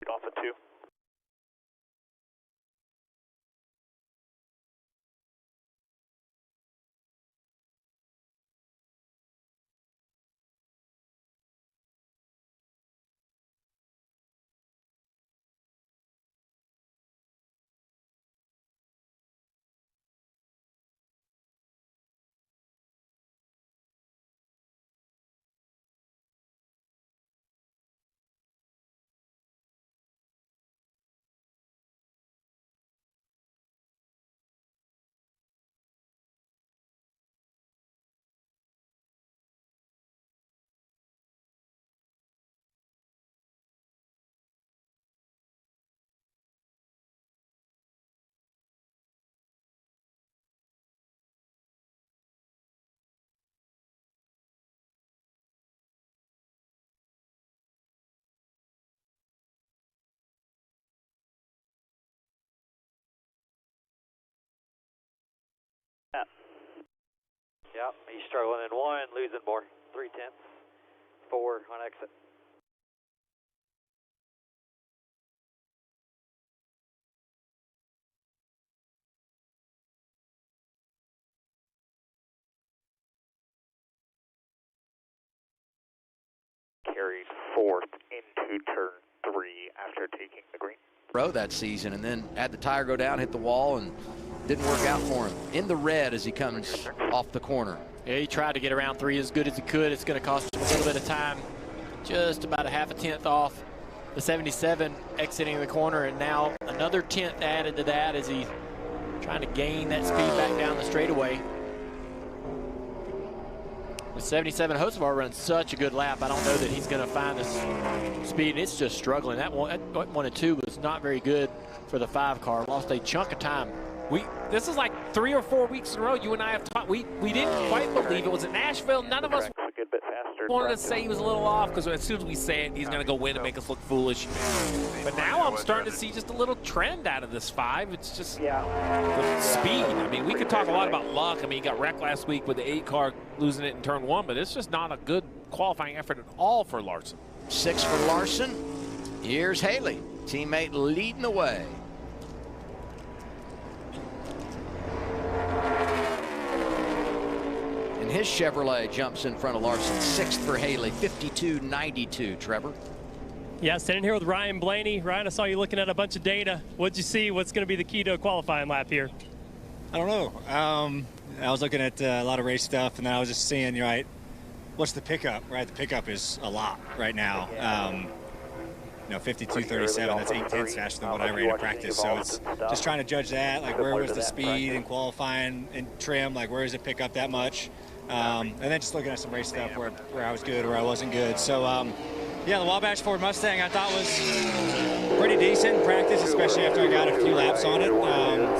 Off at 2. Yeah, he's struggling in 1, losing more. 3/10, 4 on exit. Carried 4th into turn 3 after taking the green. Row that season, and then had the tire go down, hit the wall, and didn't work out for him. In the red as he comes off the corner. Yeah, he tried to get around 3 as good as he could. It's going to cost him a little bit of time. Just about a half a tenth off the 77 exiting the corner, and now another tenth added to that as he's trying to gain that speed back down the straightaway. The 77 Hocevar runs such a good lap. I don't know that he's going to find this speed. It's just struggling. That 1 and 2 was not very good for the 5 car. Lost a chunk of time. This is like 3 or 4 weeks in a row. You and I have talked. We didn't quite believe it was in Nashville. None of us wanted to say he was a little off, because as soon as we say it, he's going to go win and make us look foolish. But now I'm starting to see just a little trend out of this 5. It's just the speed. I mean, we could talk a lot about luck. I mean, he got wrecked last week with the 8 car losing it in turn 1, but it's just not a good qualifying effort at all for Larson. 6 for Larson. Here's Haley, teammate leading the way. And his Chevrolet jumps in front of Larson. 6th for Haley, 52.92, Trevor. Yeah, standing here with Ryan Blaney. Ryan, I saw you looking at a bunch of data. What'd you see? What's going to be the key to a qualifying lap here? I don't know. I was looking at a lot of race stuff, and then I was just seeing, right, what's the pickup, right? The pickup is a lot right now. 52.37, that's 8/10 faster than what I ran in practice. So it's just trying to judge that, like where was the speed in qualifying and trim, like where does it pick up that much? And then just looking at some race stuff where I was good, where I wasn't good. So yeah, the Wabash Ford Mustang I thought was pretty decent in practice, especially after I got a few laps on it.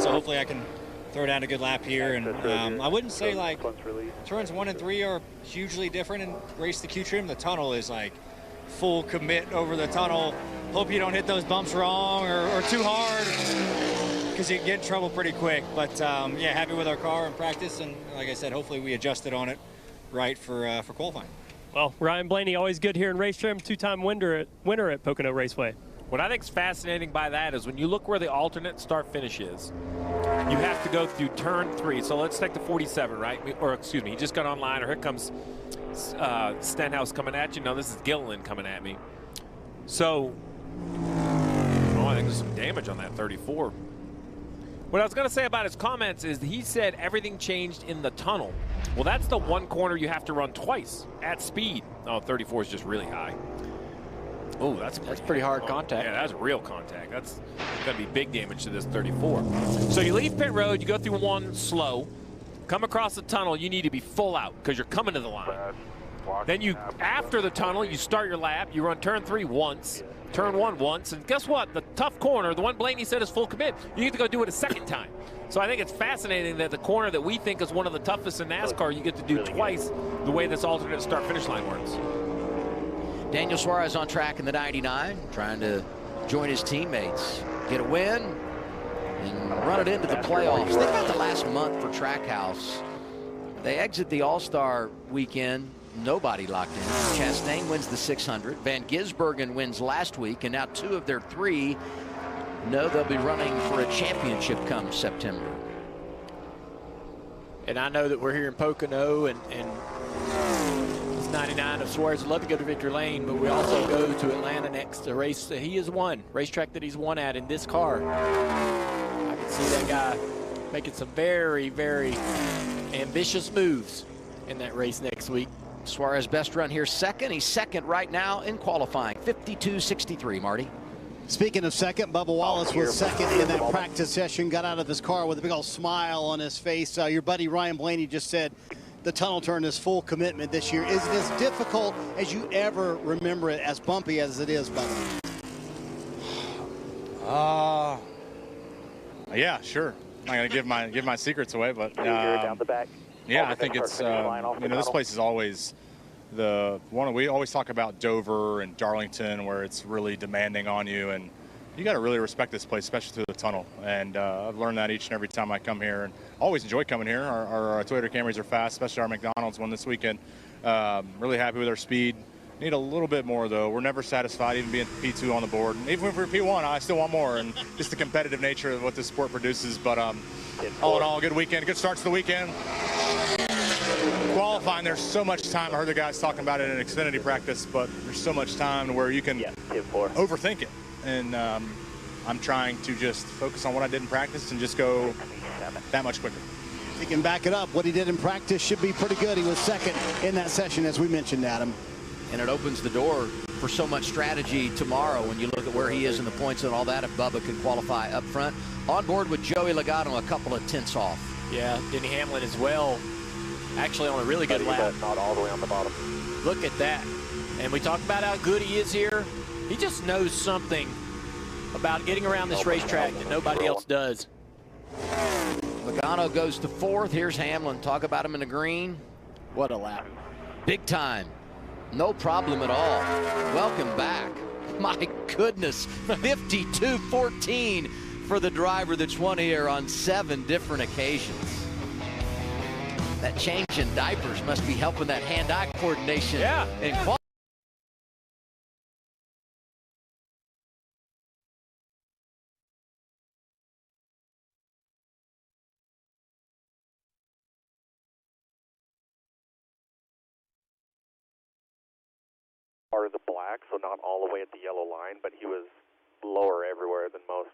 So hopefully I can throw down a good lap here. And I wouldn't say like turns 1 and 3 are hugely different in race the Q trim. The tunnel is like full commit over the tunnel. Hope you don't hit those bumps wrong or too hard, because you can get in trouble pretty quick. But yeah, happy with our car in practice, and like I said, hopefully we adjusted on it right for qualifying. Well, Ryan Blaney, always good here in race trim, 2-time winner at Pocono Raceway. What I think is fascinating by that is when you look where the alternate start finish is, you have to go through turn 3. So let's take the 47, right? Or excuse me, he just got online, or here comes Stenhouse coming at you. No, this is Gilliland coming at me. So, I think there's some damage on that 34. What I was going to say about his comments is he said everything changed in the tunnel. Well, that's the one corner you have to run twice at speed. Oh, 34 is just really high. Oh, that's pretty hard contact. Yeah, that's real contact. That's going to be big damage to this 34. So you leave pit road, you go through 1 slow, come across the tunnel, you need to be full out because you're coming to the line. Then you, after the tunnel, you start your lap, you run turn 3 once, turn 1 once, and guess what? The tough corner, the one Blaney said is full commit, you get to go do it a second time. So I think it's fascinating that the corner that we think is one of the toughest in NASCAR, you get to do twice the way this alternate start-finish line works. Daniel Suarez on track in the 99, trying to join his teammates, get a win, and run it into the playoffs. Think about the last month for Trackhouse. They exit the All-Star weekend, nobody locked in. Chastain wins the 600. Van Gisbergen wins last week, and now 2 of their 3 know they'll be running for a championship come September. And I know that we're here in Pocono, and 99 of Suarez would love to go to Victory Lane, but we also go to Atlanta next, a race that he has won, racetrack that he's won at in this car. I can see that guy making some very, very ambitious moves in that race next week. Suarez best run here second. He's second right now in qualifying, 52.63, Marty. Speaking of second, Bubba Wallace was second in that practice session, got out of his car with a big old smile on his face. Your buddy Ryan Blaney just said the tunnel turn is full commitment this year. Is it as difficult as you ever remember it, as bumpy as it is, Bubba? Yeah, sure. I'm not gonna give my secrets away, but down the back. yeah, I think it's this place is always the one we always talk about Dover and Darlington, where it's really demanding on you, and you got to really respect this place, especially through the tunnel. And I've learned that each and every time I come here, and always enjoy coming here. Our Toyota Camrys are fast, especially our McDonald's one this weekend. Really happy with our speed. Need a little bit more, though. We're never satisfied, even being P2 on the board. And even if we're P1, I still want more, and just the competitive nature of what this sport produces. But all in all, a good weekend, good start to the weekend. Qualifying, there's so much time. I heard the guys talking about it in Xfinity practice, but there's so much time to where you can overthink it. And I'm trying to just focus on what I did in practice and just go that much quicker. He can back it up. What he did in practice should be pretty good. He was second in that session, as we mentioned, Adam. And it opens the door for so much strategy tomorrow when you look at where he is in the points and all that. If Bubba can qualify up front. On board with Joey Logano, a couple of tenths off. Yeah, Denny Hamlin as well. Actually on a really good lap. Not all the way on the bottom. Look at that. And we talk about how good he is here. He just knows something about getting around this racetrack that nobody else does. Logano goes to fourth. Here's Hamlin. Talk about him in the green. What a lap. Big time. No problem at all. Welcome back. My goodness, 52-14 for the driver that's won here on 7 different occasions. That change in diapers must be helping that hand-eye coordination. Yeah. Part of the black, so not all the way at the yellow line, but he was lower everywhere than most.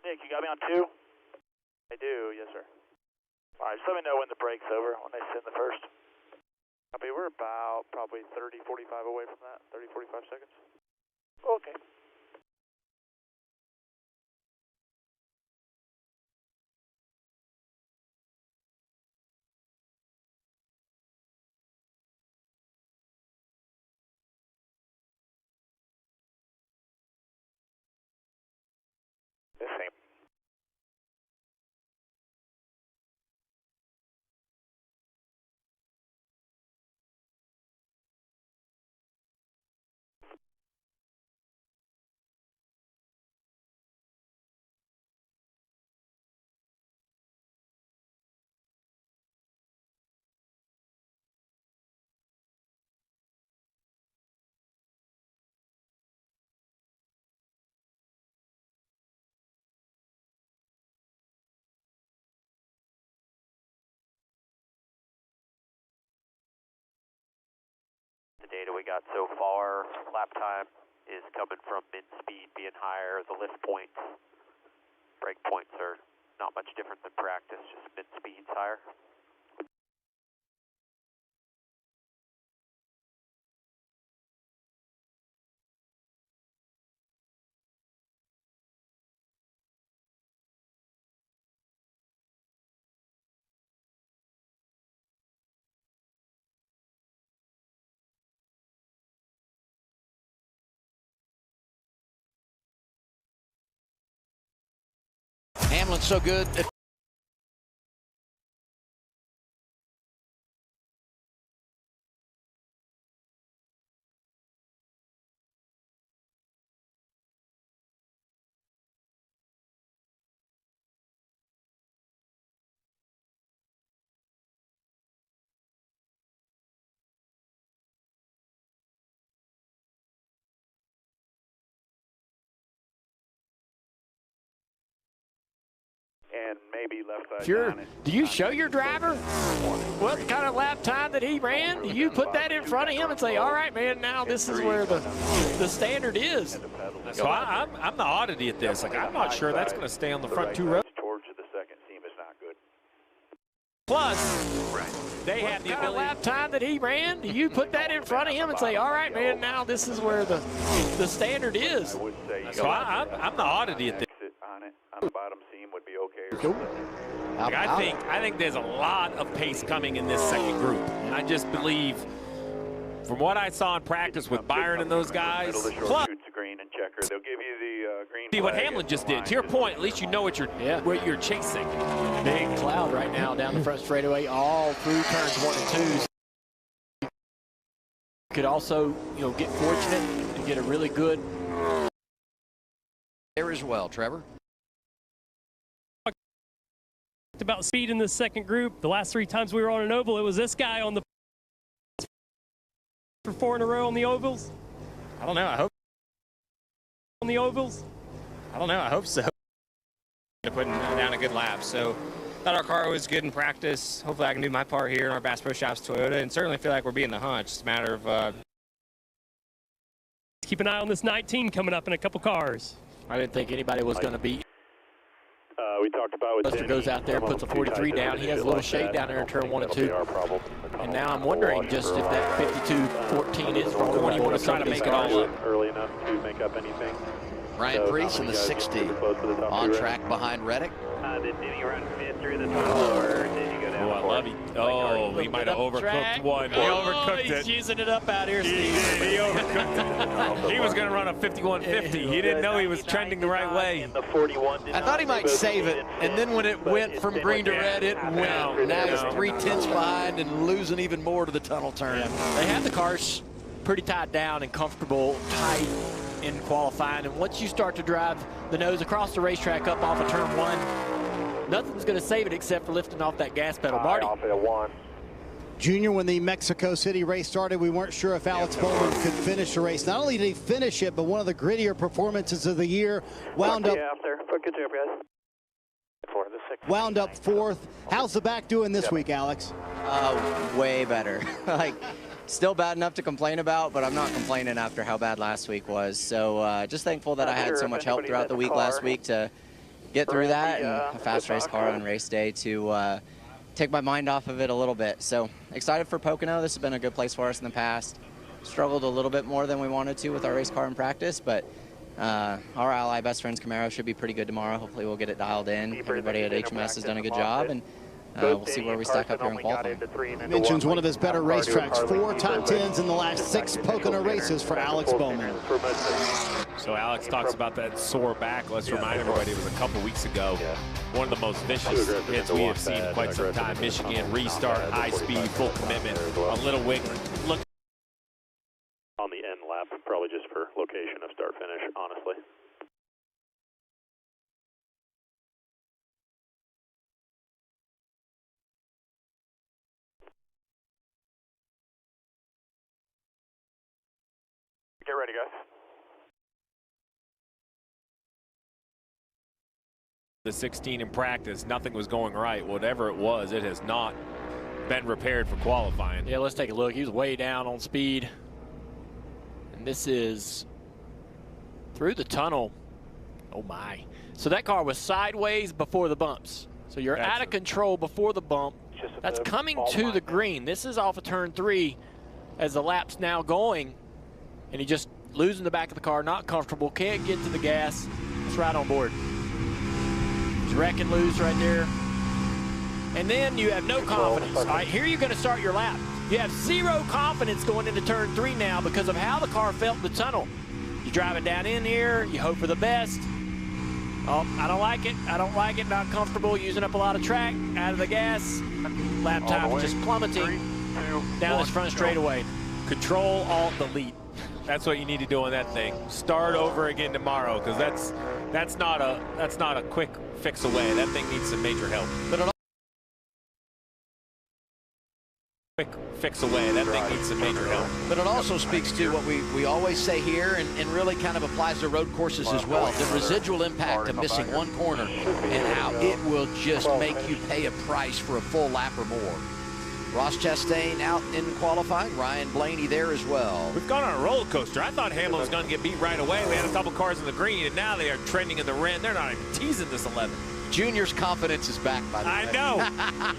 Nick, you got me on 2? I do, yes, sir. All right, just let me know when the break's over, when they send the first. Copy, we're about probably 30, 45 away from that, 30, 45 seconds. Okay. Same. The data we got so far, lap time is coming from min speed being higher. The lift points, brake points are not much different than practice, just min speed's higher. Hamlin's so good. And maybe left side Sure. down. Do you show your driver what kind of lap time that he ran? Do you put that in front of him and say, all right, man, now this is where the standard is? So I'm the oddity at this. Like, I'm not sure that's going to stay on the front 2 rows. Towards the second seam is not good. Plus, they have the ability. Lap time that he ran, you put that in front of him and say, all right, man, now this is where the standard is. So I'm the oddity at this. On the bottom seam would be okay. Cool. Like, I think there's a lot of pace coming in this second group. I just believe, from what I saw in practice with Byron and those guys, plus green and checker. They'll give you the green. See what Hamlin just did. To your point, at least you know what you're chasing. Big cloud right now down the front straightaway, all through turns 1 and 2. Could also, get fortunate and get a really good there as well, Trevor. About speed in this second group. The last 3 times we were on an oval, it was this guy on the for 4 in a row on the ovals. I don't know. I hope on the ovals. I don't know. I hope so. Putting down a good lap. So thought our car was good in practice. Hopefully I can do my part here in our Bass Pro Shops Toyota, and certainly feel like we're beating the hunt. It's just a matter of keep an eye on this 19 coming up in a couple cars. I didn't think anybody was going to beat. We talked about with Buster goes out there, puts a 43 down. He has a little shade down there in turn 1 and 2. And now I'm wondering just if that 52-14 is wrong when you want to try to make it all up. Early enough to make up anything. Ryan Preece in the 60 on track behind Reddick. Did he run 5th through the tunnel, or did you go down? Oh, I love it. Oh, he might have overcooked one. He overcooked it. He's using it up out here, Steve. He overcooked it. He was going to run a 51.50. He didn't know he was trending the right way. I thought he might save it, and then when it went from green to red, it went. Now he's 3/10 behind and losing even more to the tunnel turn. They have the cars pretty tied down and comfortable, tight in qualifying, and once you start to drive the nose across the racetrack up off of turn 1, nothing's going to save it except for lifting off that gas pedal. Marty. Junior, when the Mexico City race started, we weren't sure if Alex Bowman could finish the race. Not only did he finish it, but one of the grittier performances of the year. Wound up 4th. How's the back doing this week, Alex? Way better. Still bad enough to complain about, but I'm not complaining after how bad last week was. So just thankful that I had so much help throughout the week last week to get through that, and a fast race car on race day to take my mind off of it a little bit. So excited for Pocono. This has been a good place for us in the past. Struggled a little bit more than we wanted to with our race car in practice, but our ally Best Friends Camaro should be pretty good tomorrow. Hopefully we'll get it dialed in. Everybody at HMS has done a good job, and we'll see where we stack up here in qualifying. Mentions one of his better racetracks. 4 top 10s in the last 6 Pocono races for Alex Bowman. So Alex talks about that sore back. Let's remind everybody it was a couple weeks ago. One of the most vicious hits we have seen in quite some time. Michigan restart, high speed, full commitment. A little wing. Look on the end lap, probably just for location of start finish, honestly. Get ready, guys. The 16 in practice, nothing was going right. Whatever it was, it has not been repaired for qualifying. Yeah, let's take a look. He was way down on speed. And this is through the tunnel. Oh my. So that car was sideways before the bumps. So you're out of control before the bump. That's coming to the green. This is off of turn 3 as the lap's now going. And he just losing the back of the car, not comfortable, can't get to the gas. It's right on board. He's wrecking loose right there. And then you have no confidence. All right, here you're going to start your lap. You have 0 confidence going into turn 3 now because of how the car felt in the tunnel. You're driving down in here, you hope for the best. Oh, I don't like it. I don't like it. Not comfortable, using up a lot of track, out of the gas. Lap time just plummeting down this front straightaway. Control, Alt, Delete. That's what you need to do on that thing. Start over again tomorrow, because that's not a quick fix away. That thing needs some major help. Quick fix away. That thing needs some major help. But it also speaks to what we always say here, and really kind of applies to road courses as well. The residual impact of missing one corner and how it will just make you pay a price for a full lap or more. Ross Chastain out in qualifying. Ryan Blaney there as well. We've gone on a roller coaster. I thought Hamlin was going to get beat right away. We had a couple cars in the green, and now they are trending in the red. They're not even teasing this 11. Junior's confidence is back, by the way. I know.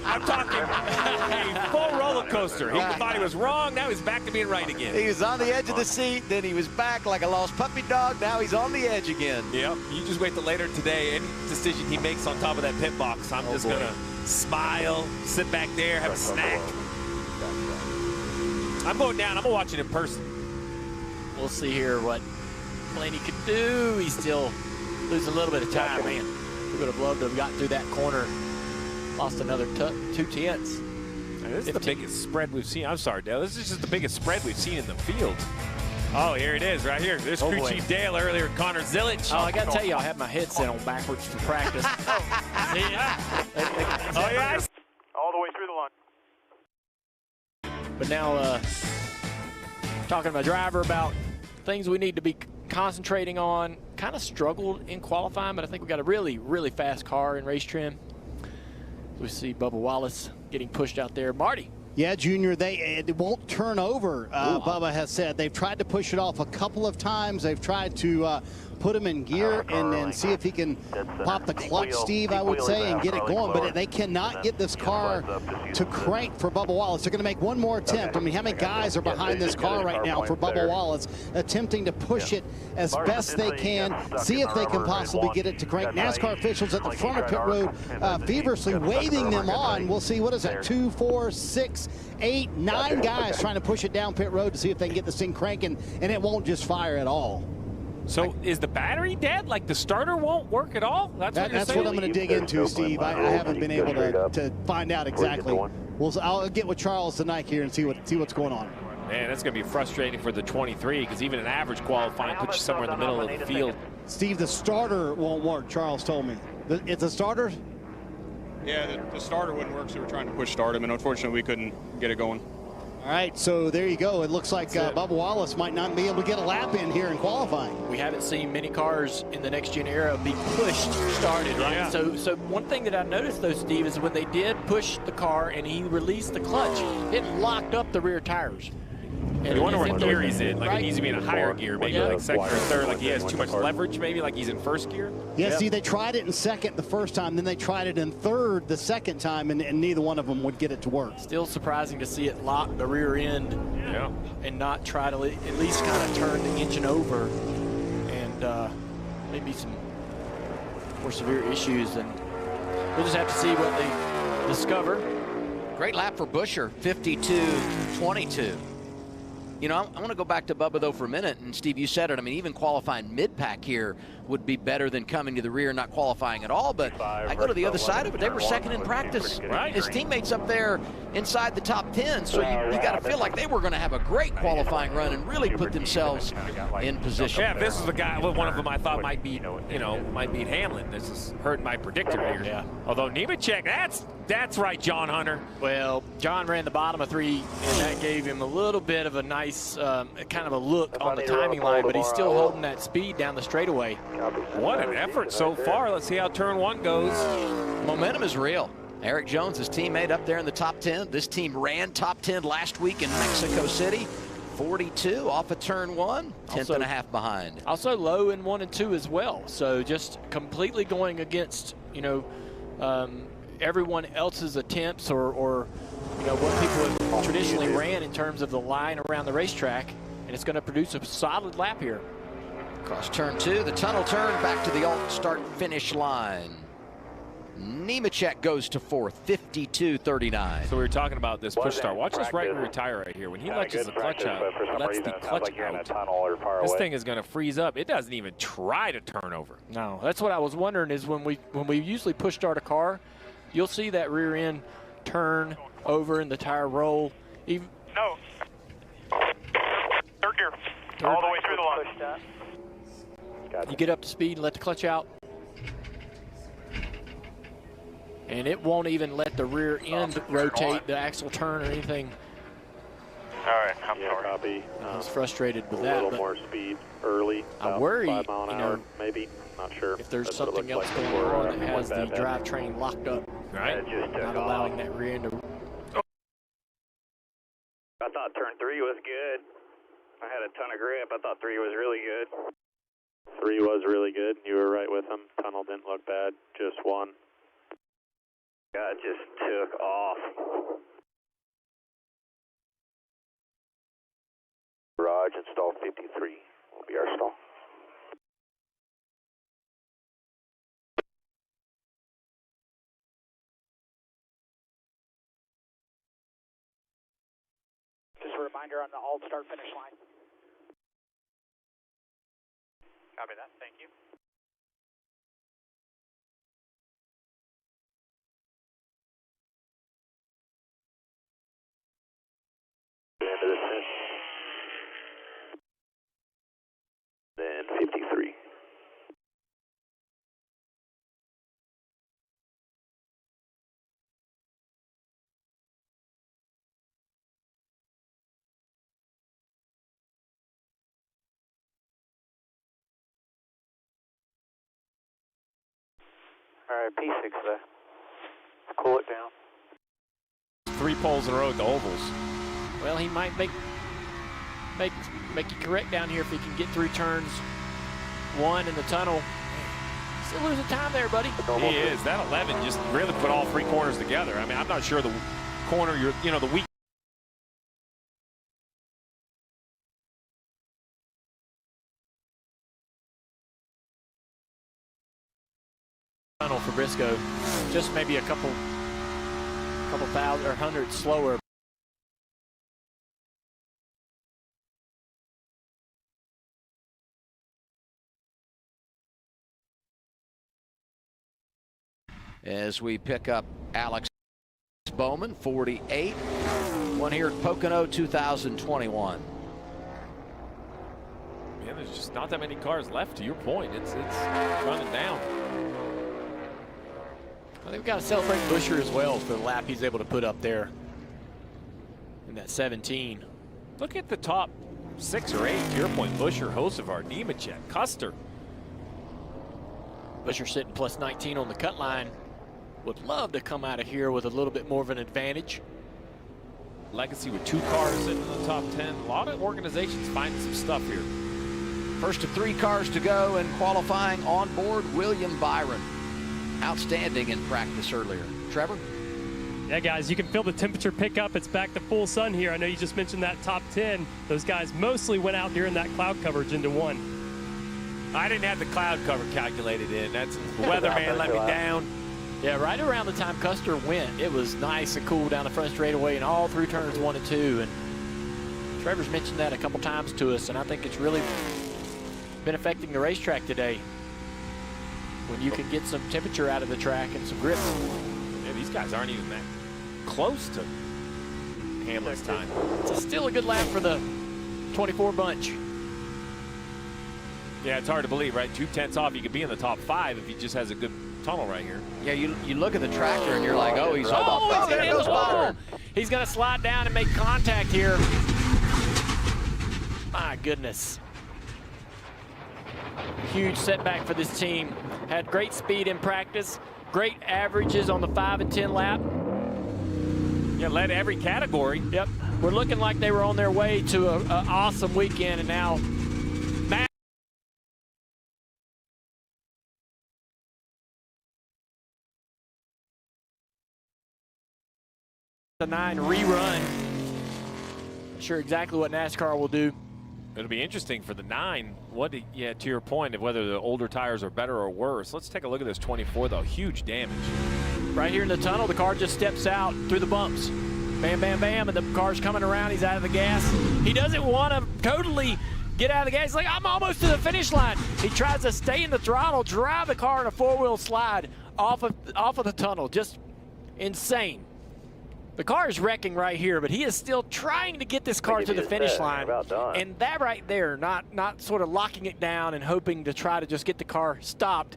I'm talking a full roller coaster. He thought he was wrong. Now he's back to being right again. He was on the edge of the seat, then he was back like a lost puppy dog. Now he's on the edge again. Yep. You just wait till later today. Any decision he makes on top of that pit box, I'm just going to smile, sit back there, have a snack. I'm going down. I'm going to watch it in person. We'll see here what Blaney could do. He's still losing a little bit of time, man. We would have loved to have gotten through that corner. Lost another 2 tenths. This is the biggest spread we've seen. I'm sorry, Dale. This is just the biggest spread we've seen in the field. Oh, here it is, right here. There's Crew Chief Dale earlier, Connor Zillich. Oh, I got to tell you, I had my headset on backwards for practice. Oh, yeah. All the way through the line. But now, talking to my driver about things we need to be concentrating on. Kind of struggled in qualifying, but I think we got a really, really fast car in race trim. We see Bubba Wallace getting pushed out there. Marty. Yeah, Junior, it won't turn over, Bubba has said. They've tried to push it off a couple of times. They've tried to put him in gear and see if he can pop the clutch, Steve, I would say, and get it going. But they cannot get this car to crank for Bubba Wallace. They're going to make one more attempt. I mean, how many guys are behind this car right now for Bubba Wallace, attempting to push it as best they can, see if they can possibly get it to crank. NASCAR officials at the front of pit road feverishly waving them on. We'll see, what is that, 2, 4, 6, 8, 9 guys trying to push it down pit road to see if they can get this thing cranking, and it won't just fire at all. So is the battery dead? Like the starter won't work at all? That's what I'm going to dig into, Steve. I haven't been able to find out exactly. I'll get with Charles tonight here and see what's going on. Man, that's going to be frustrating for the 23 because even an average qualifying puts you somewhere in the middle of the field. Steve, the starter won't work, Charles told me. It's a starter? Yeah, the starter wouldn't work, so we're trying to push start him, and unfortunately we couldn't get it going. All right, so there you go. It looks like Bubba Wallace might not be able to get a lap in here in qualifying. We haven't seen many cars in the next gen era be pushed, started, right? Yeah. So one thing that I noticed, though, Steve, is when they did push the car and he released the clutch, it locked up the rear tires. And you wonder what gear he's in. Like, he needs to be in a higher gear, maybe like second or third, like he has too much leverage, maybe like he's in first gear. Yeah, see, they tried it in second the first time, then they tried it in third the second time, and neither one of them would get it to work. Still surprising to see it lock the rear end and not try to at least kind of turn the engine over, and maybe some more severe issues. And we'll just have to see what they discover. Great lap for Buescher, 52.22. You know, I want to go back to Bubba, though, for a minute. And, Steve, you said it. I mean, even qualifying mid-pack here would be better than coming to the rear and not qualifying at all. But I go to the other side of it. They were second in practice. Right. His teammates up there inside the top 10. So you got to feel like they were going to have a great qualifying run and really put themselves in position. Yeah, this is the guy, one of them I thought might beat, might beat Hamlin. This is hurting my predictor here. Yeah. Although Nemechek, that's right, John Hunter. Well, John ran the bottom of 3, and that gave him a little bit of a nice kind of a look on the timing line, but he's still holding that speed down the straightaway. What an effort so far. Let's see how turn 1 goes. Momentum is real. Eric Jones, his teammate, up there in the top 10. This team ran top 10 last week in Mexico City. 42 off of turn 1, 10th and a half behind. Also low in 1 and 2 as well. So just completely going against, everyone else's attempts or what people have traditionally ran in terms of the line around the racetrack, and it's going to produce a solid lap here. Across turn 2, the tunnel turn, back to the alt start finish line. Nemechek goes to 4th, 52.39. So we were talking about this push start. Watch this right rear tire right here. When he lets the clutch out, lets the clutch out, this thing is going to freeze up. It doesn't even try to turn over. No, that's what I was wondering is when we usually push start a car, you'll see that rear end turn over and the tire roll. No. Third gear. All the way through the line. You get up to speed and let the clutch out. And it won't even let the rear end rotate, the axle turn or anything. All right, I'm sorry. Copy. I was frustrated with a that. A little more speed early. I worry, 5 mile an hour, maybe. Not sure. If there's something else going on that has the drivetrain locked up, right? Not allowing that rear end to. I thought turn 3 was good. I had a ton of grip. I thought 3 was really good. 3 was really good. You were right with him. Tunnel didn't look bad. Just 1. God just took off. Garage install 53 will be our stall. Just a reminder on the alt start finish line. Copy that. Thank you. End of the set. Then 53. All right, P6 there. Cool it down. 3 poles in a row at the ovals. Well, he might make you correct down here if he can get through turns 1 in the tunnel. Still losing time there, buddy. He is. That 11 just really put all 3 corners together. I mean, I'm not sure the corner, the weak. Tunnel for Briscoe, just maybe a couple thousand or hundred slower. As we pick up Alex Bowman, 48, one here at Pocono 2021. Man, there's just not that many cars left. To your point, it's running down. Well, they've got to celebrate Buescher as well for the lap he's able to put up there in that 17. Look at the top 6 or 8. To your point, Buescher, Hocevar, Nemechek, Custer. Buescher sitting plus 19 on the cut line. Would love to come out of here with a little bit more of an advantage. Legacy with 2 cars in the top 10. A lot of organizations finding some stuff here. First of 3 cars to go and qualifying on board, William Byron. Outstanding in practice earlier. Trevor? Yeah, guys, you can feel the temperature pick up. It's back to full sun here. I know you just mentioned that top 10. Those guys mostly went out during that cloud coverage into 1. I didn't have the cloud cover calculated in. That's the weatherman let me down. Yeah, right around the time Custer went, it was nice and cool down the front straightaway and all through turns 1 and 2. And Trevor's mentioned that a couple times to us, and I think it's really been affecting the racetrack today. When you can get some temperature out of the track and some grip. Yeah, these guys aren't even that close to Hamlin's time. It's still a good lap for the 24 bunch. Yeah, it's hard to believe, right? 2 tenths off, he could be in the top 5 if he just has a good tunnel right here. Yeah, you look at the tractor and you're like, oh, he's there goes Byron. He's going to slide down and make contact here. My goodness. Huge setback for this team. Had great speed in practice, great averages on the 5 and 10 lap. Yeah, led every category. Yep, we're looking like they were on their way to an awesome weekend, and now the 9 rerun. Not sure exactly what NASCAR will do. It'll be interesting for the 9. To your point of whether the older tires are better or worse. Let's take a look at this 24 though. Huge damage. Right here in the tunnel, the car just steps out through the bumps. Bam, bam, bam, and the car's coming around. He's out of the gas. He doesn't want to totally get out of the gas. He's like, I'm almost to the finish line. He tries to stay in the throttle, drive the car in a 4-wheel slide off of the tunnel. Just insane. The car is wrecking right here, but he is still trying to get this car to the finish line. And that right there, not sort of locking it down and hoping to try to just get the car stopped.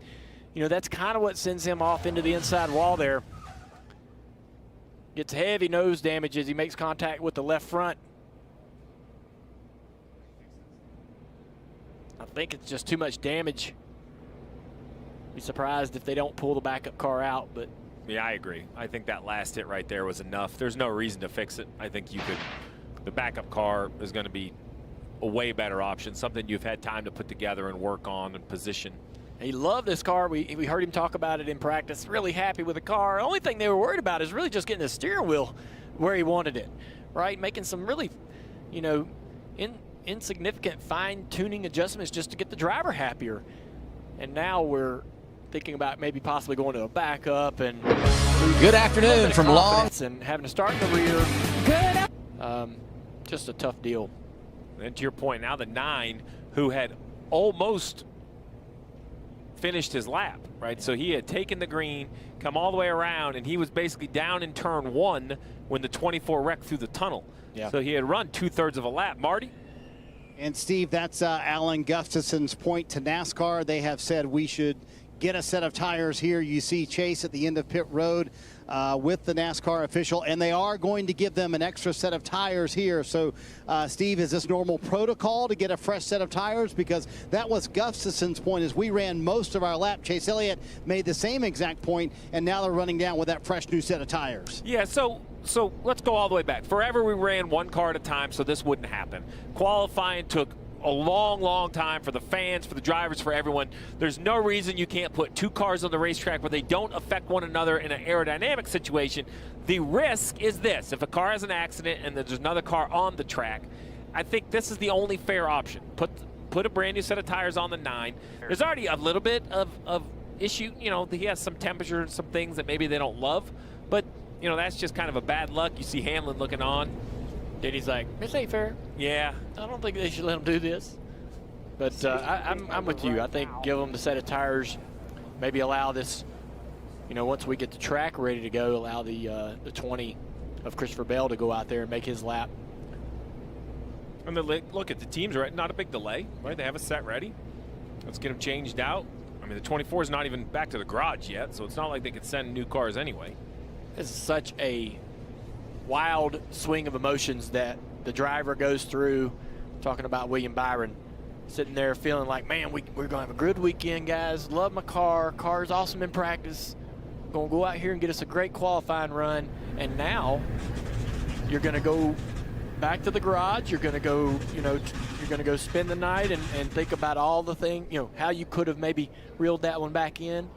You know, that's kind of what sends him off into the inside wall there. Gets heavy nose damage as he makes contact with the left front. I think it's just too much damage. Be surprised if they don't pull the backup car out, but yeah, I agree. I think that last hit right there was enough. There's no reason to fix it. I think you could. The backup car is going to be a way better option, something you've had time to put together and work on and position. He loved this car. We heard him talk about it in practice. Really happy with the car. The only thing they were worried about is really just getting the steering wheel where he wanted it, right? Making some really, you know, insignificant fine-tuning adjustments just to get the driver happier. And now we're thinking about maybe possibly going to a backup and good afternoon from Long and having to start in the rear. Good. Just a tough deal. And to your point, now the 9, who had almost finished his lap, right? So he had taken the green, come all the way around, and he was basically down in turn 1 when the 24 wrecked through the tunnel. Yeah. So he had run 2/3 of a lap. Marty? And Steve, that's Alan Gustafson's point to NASCAR. They have said we should get a set of tires here. You see Chase at the end of pit road with the NASCAR official, and they are going to give them an extra set of tires here. So, Steve, is this normal protocol to get a fresh set of tires? Because that was Gustafson's point as we ran most of our lap. Chase Elliott made the same exact point, and now they're running down with that fresh new set of tires. Yeah, so let's go all the way back. Forever we ran one car at a time, so this wouldn't happen. Qualifying took a long time for the fans, for the drivers, for everyone. There's no reason you can't put 2 cars on the racetrack where they don't affect one another in an aerodynamic situation. The risk is this: if a car has an accident and there's another car on the track, I think this is the only fair option. Put a brand new set of tires on the 9. There's already a little bit of issue. You know, he has some temperature and some things that maybe they don't love, but you know, that's just kind of a bad luck. You see Hamlin looking on. Denny's like, this ain't fair. Yeah. I don't think they should let him do this. But I'm with you. I think give them the set of tires, maybe allow this, you know, once we get the track ready to go, allow the 20 of Christopher Bell to go out there and make his lap. And look at the teams, right? Not a big delay, right? They have a set ready. Let's get them changed out. I mean, the 24 is not even back to the garage yet, so it's not like they could send new cars anyway. This is such a wild swing of emotions that the driver goes through. Talking about William Byron, sitting there feeling like, man, we're going to have a good weekend, guys. Love my car. Car's awesome in practice. Going to go out here and get us a great qualifying run. And now you're going to go back to the garage. You're going to go, you know, you're going to go spend the night and think about all the things, you know, how you could have maybe reeled that one back in,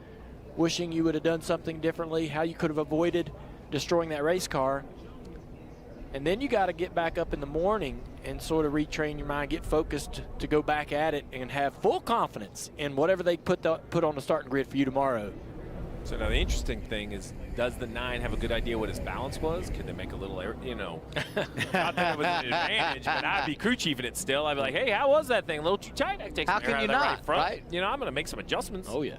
wishing you would have done something differently, how you could have avoided destroying that race car. And then you got to get back up in the morning and sort of retrain your mind, get focused to go back at it and have full confidence in whatever they put on the starting grid for you tomorrow. So now the interesting thing is, does the 9 have a good idea what his balance was? Can they make a little, you know, not that it was an advantage, but I'd be crew chiefing it still. I'd be like, hey, how was that thing? A little too tight. I take how some air can out you of that not, right front. right? You know, I'm going to make some adjustments. Oh, yeah.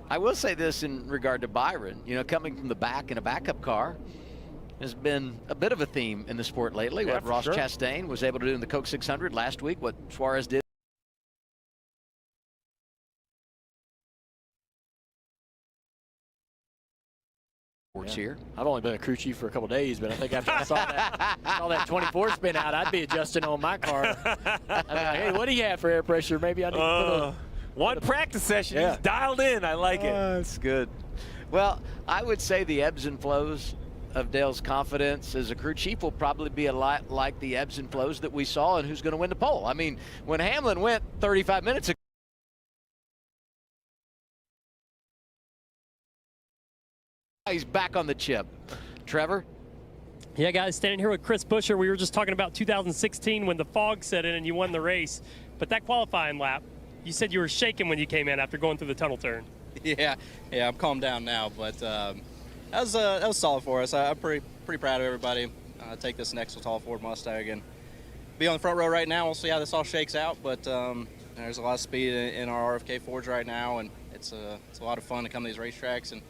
I will say this in regard to Byron, you know, coming from the back in a backup car has been a bit of a theme in the sport lately. Yeah, what Ross sure. Chastain was able to do in the Coke 600 last week, what Suarez did. Yeah. Here. I've only been a crew chief for a couple days, but I think after I saw that 24 spin out, I'd be adjusting on my car. I'd be like, hey, what do you have for air pressure? Maybe I need to put one practice session. Yeah. He's dialed in. I like it. That's good. Well, I would say the ebbs and flows of Dale's confidence as a crew chief will probably be a lot like the ebbs and flows that we saw and who's going to win the pole. I mean, when Hamlin went 35 minutes ago, he's back on the chip. Trevor? Yeah, guys, standing here with Chris Buescher. We were just talking about 2016 when the fog set in and you won the race. But that qualifying lap, you said you were shaking when you came in after going through the tunnel turn. Yeah, I'm calmed down now, but that was solid for us. I'm pretty proud of everybody. Take this next tall Ford Mustang and be on the front row right now. We'll see how this all shakes out, but there's a lot of speed in our RFK Fords right now, and it's a lot of fun to come to these racetracks and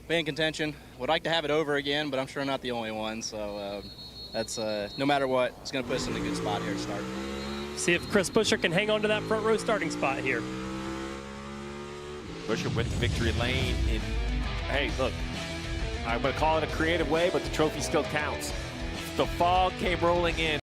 be in contention. Would like to have it over again, but I'm sure I'm not the only one. So that's no matter what, it's going to put us in a good spot here to start. See if Chris Buescher can hang on to that front row starting spot here. Buescher went to victory lane in, hey, look, I'm going to call it a creative way, but the trophy still counts. The fog came rolling in.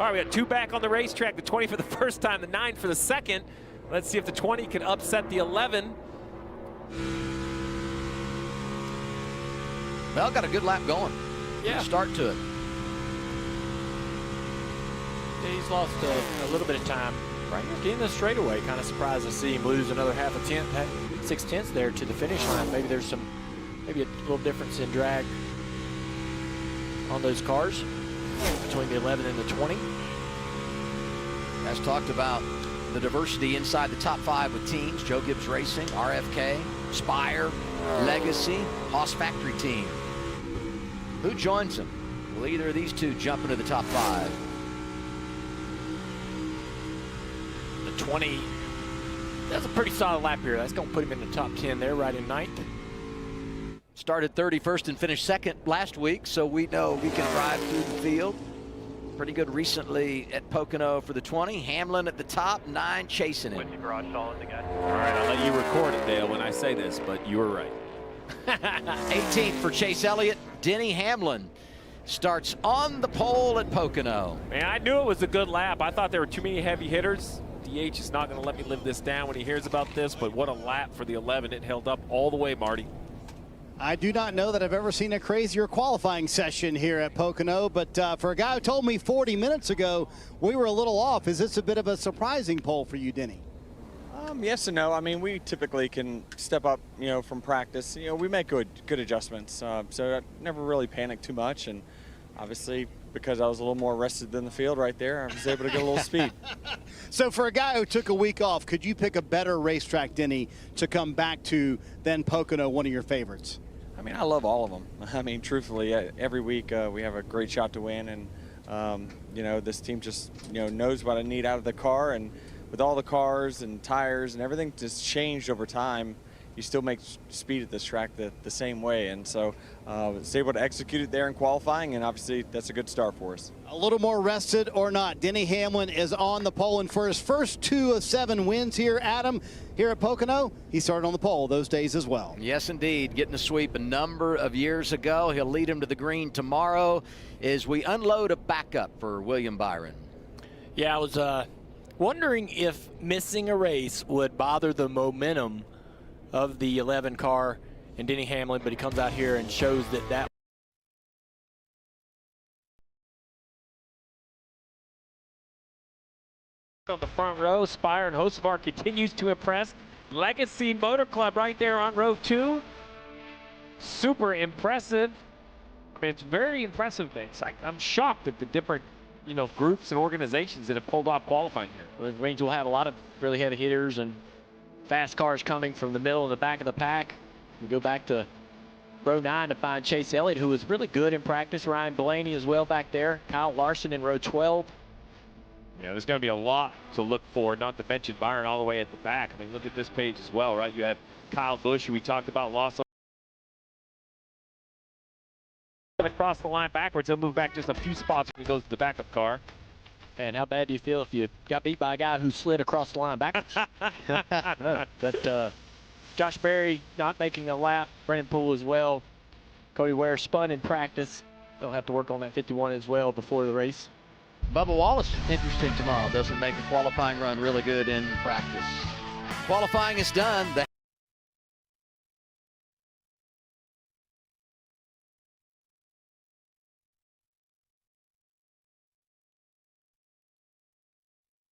All right, we got 2 back on the racetrack, the 20 for the first time, the 9 for the second. Let's see if the 20 can upset the 11. Well, got a good lap going. Yeah. Good start to it. Yeah, he's lost a little bit of time right here getting the straightaway. Kind of surprised to see him lose another half a tenth, 6/10 there to the finish line. Maybe there's maybe a little difference in drag on those cars between the 11 and the 20. As talked about the diversity inside the top 5 with teams, Joe Gibbs Racing, RFK, Spire, Legacy, Haas Factory Team. Who joins them? Will either of these two jump into the top 5? The 20, that's a pretty solid lap here. That's going to put him in the top 10 there, right in 9th. Started 31st and finished 2nd last week, so we know he can drive through the field. Pretty good recently at Pocono for the 20. Hamlin at the top, 9 chasing him. All right, I'll let you record it, Dale, when I say this, but you were right. 18th for Chase Elliott. Denny Hamlin starts on the pole at Pocono. Man, I knew it was a good lap. I thought there were too many heavy hitters. DH is not going to let me live this down when he hears about this, but what a lap for the 11. It held up all the way, Marty. I do not know that I've ever seen a crazier qualifying session here at Pocono, but for a guy who told me 40 minutes ago we were a little off, is this a bit of a surprising pole for you, Denny? Yes and no. I mean, we typically can step up, from practice. We make good adjustments. So I never really panicked too much, and obviously because I was a little more rested than the field right there, I was able to get a little speed. So for a guy who took a week off, could you pick a better racetrack, Denny, to come back to than Pocono, one of your favorites? I mean, I love all of them. I mean, truthfully, every week we have a great shot to win, and this team just knows what I need out of the car, and with all the cars and tires and everything just changed over time, you still make speed at this track the same way, and so was able to execute it there in qualifying, and obviously that's a good start for us. A little more rested or not, Denny Hamlin is on the pole, and for his first 2 of 7 wins here, Adam, here at Pocono, he started on the pole those days as well. Yes, indeed, getting a sweep a number of years ago. He'll lead him to the green tomorrow as we unload a backup for William Byron. Yeah, I was wondering if missing a race would bother the momentum of the 11 car and Denny Hamlin, but he comes out here and shows that on the front row, Spire and Hocevar continues to impress. Legacy Motor Club right there on row 2. Super impressive. I mean, it's very impressive things. I'm shocked at the different, groups and organizations that have pulled off qualifying here. it means we'll have a lot of really heavy hitters and fast cars coming from the middle and the back of the pack. We go back to row 9 to find Chase Elliott, who was really good in practice. Ryan Blaney as well back there. Kyle Larson in row 12. Yeah, there's going to be a lot to look for, not to mention Byron all the way at the back. I mean, look at this page as well, right? You have Kyle Busch, who we talked about, lost across the line backwards. He'll move back just a few spots when he goes to the backup car. And how bad do you feel if you got beat by a guy who slid across the line backwards? But Josh Berry not making a lap. Brennan Poole as well. Cody Ware spun in practice. They'll have to work on that 51 as well before the race. Bubba Wallace, interesting tomorrow. Doesn't make a qualifying run really good in practice. Qualifying is done.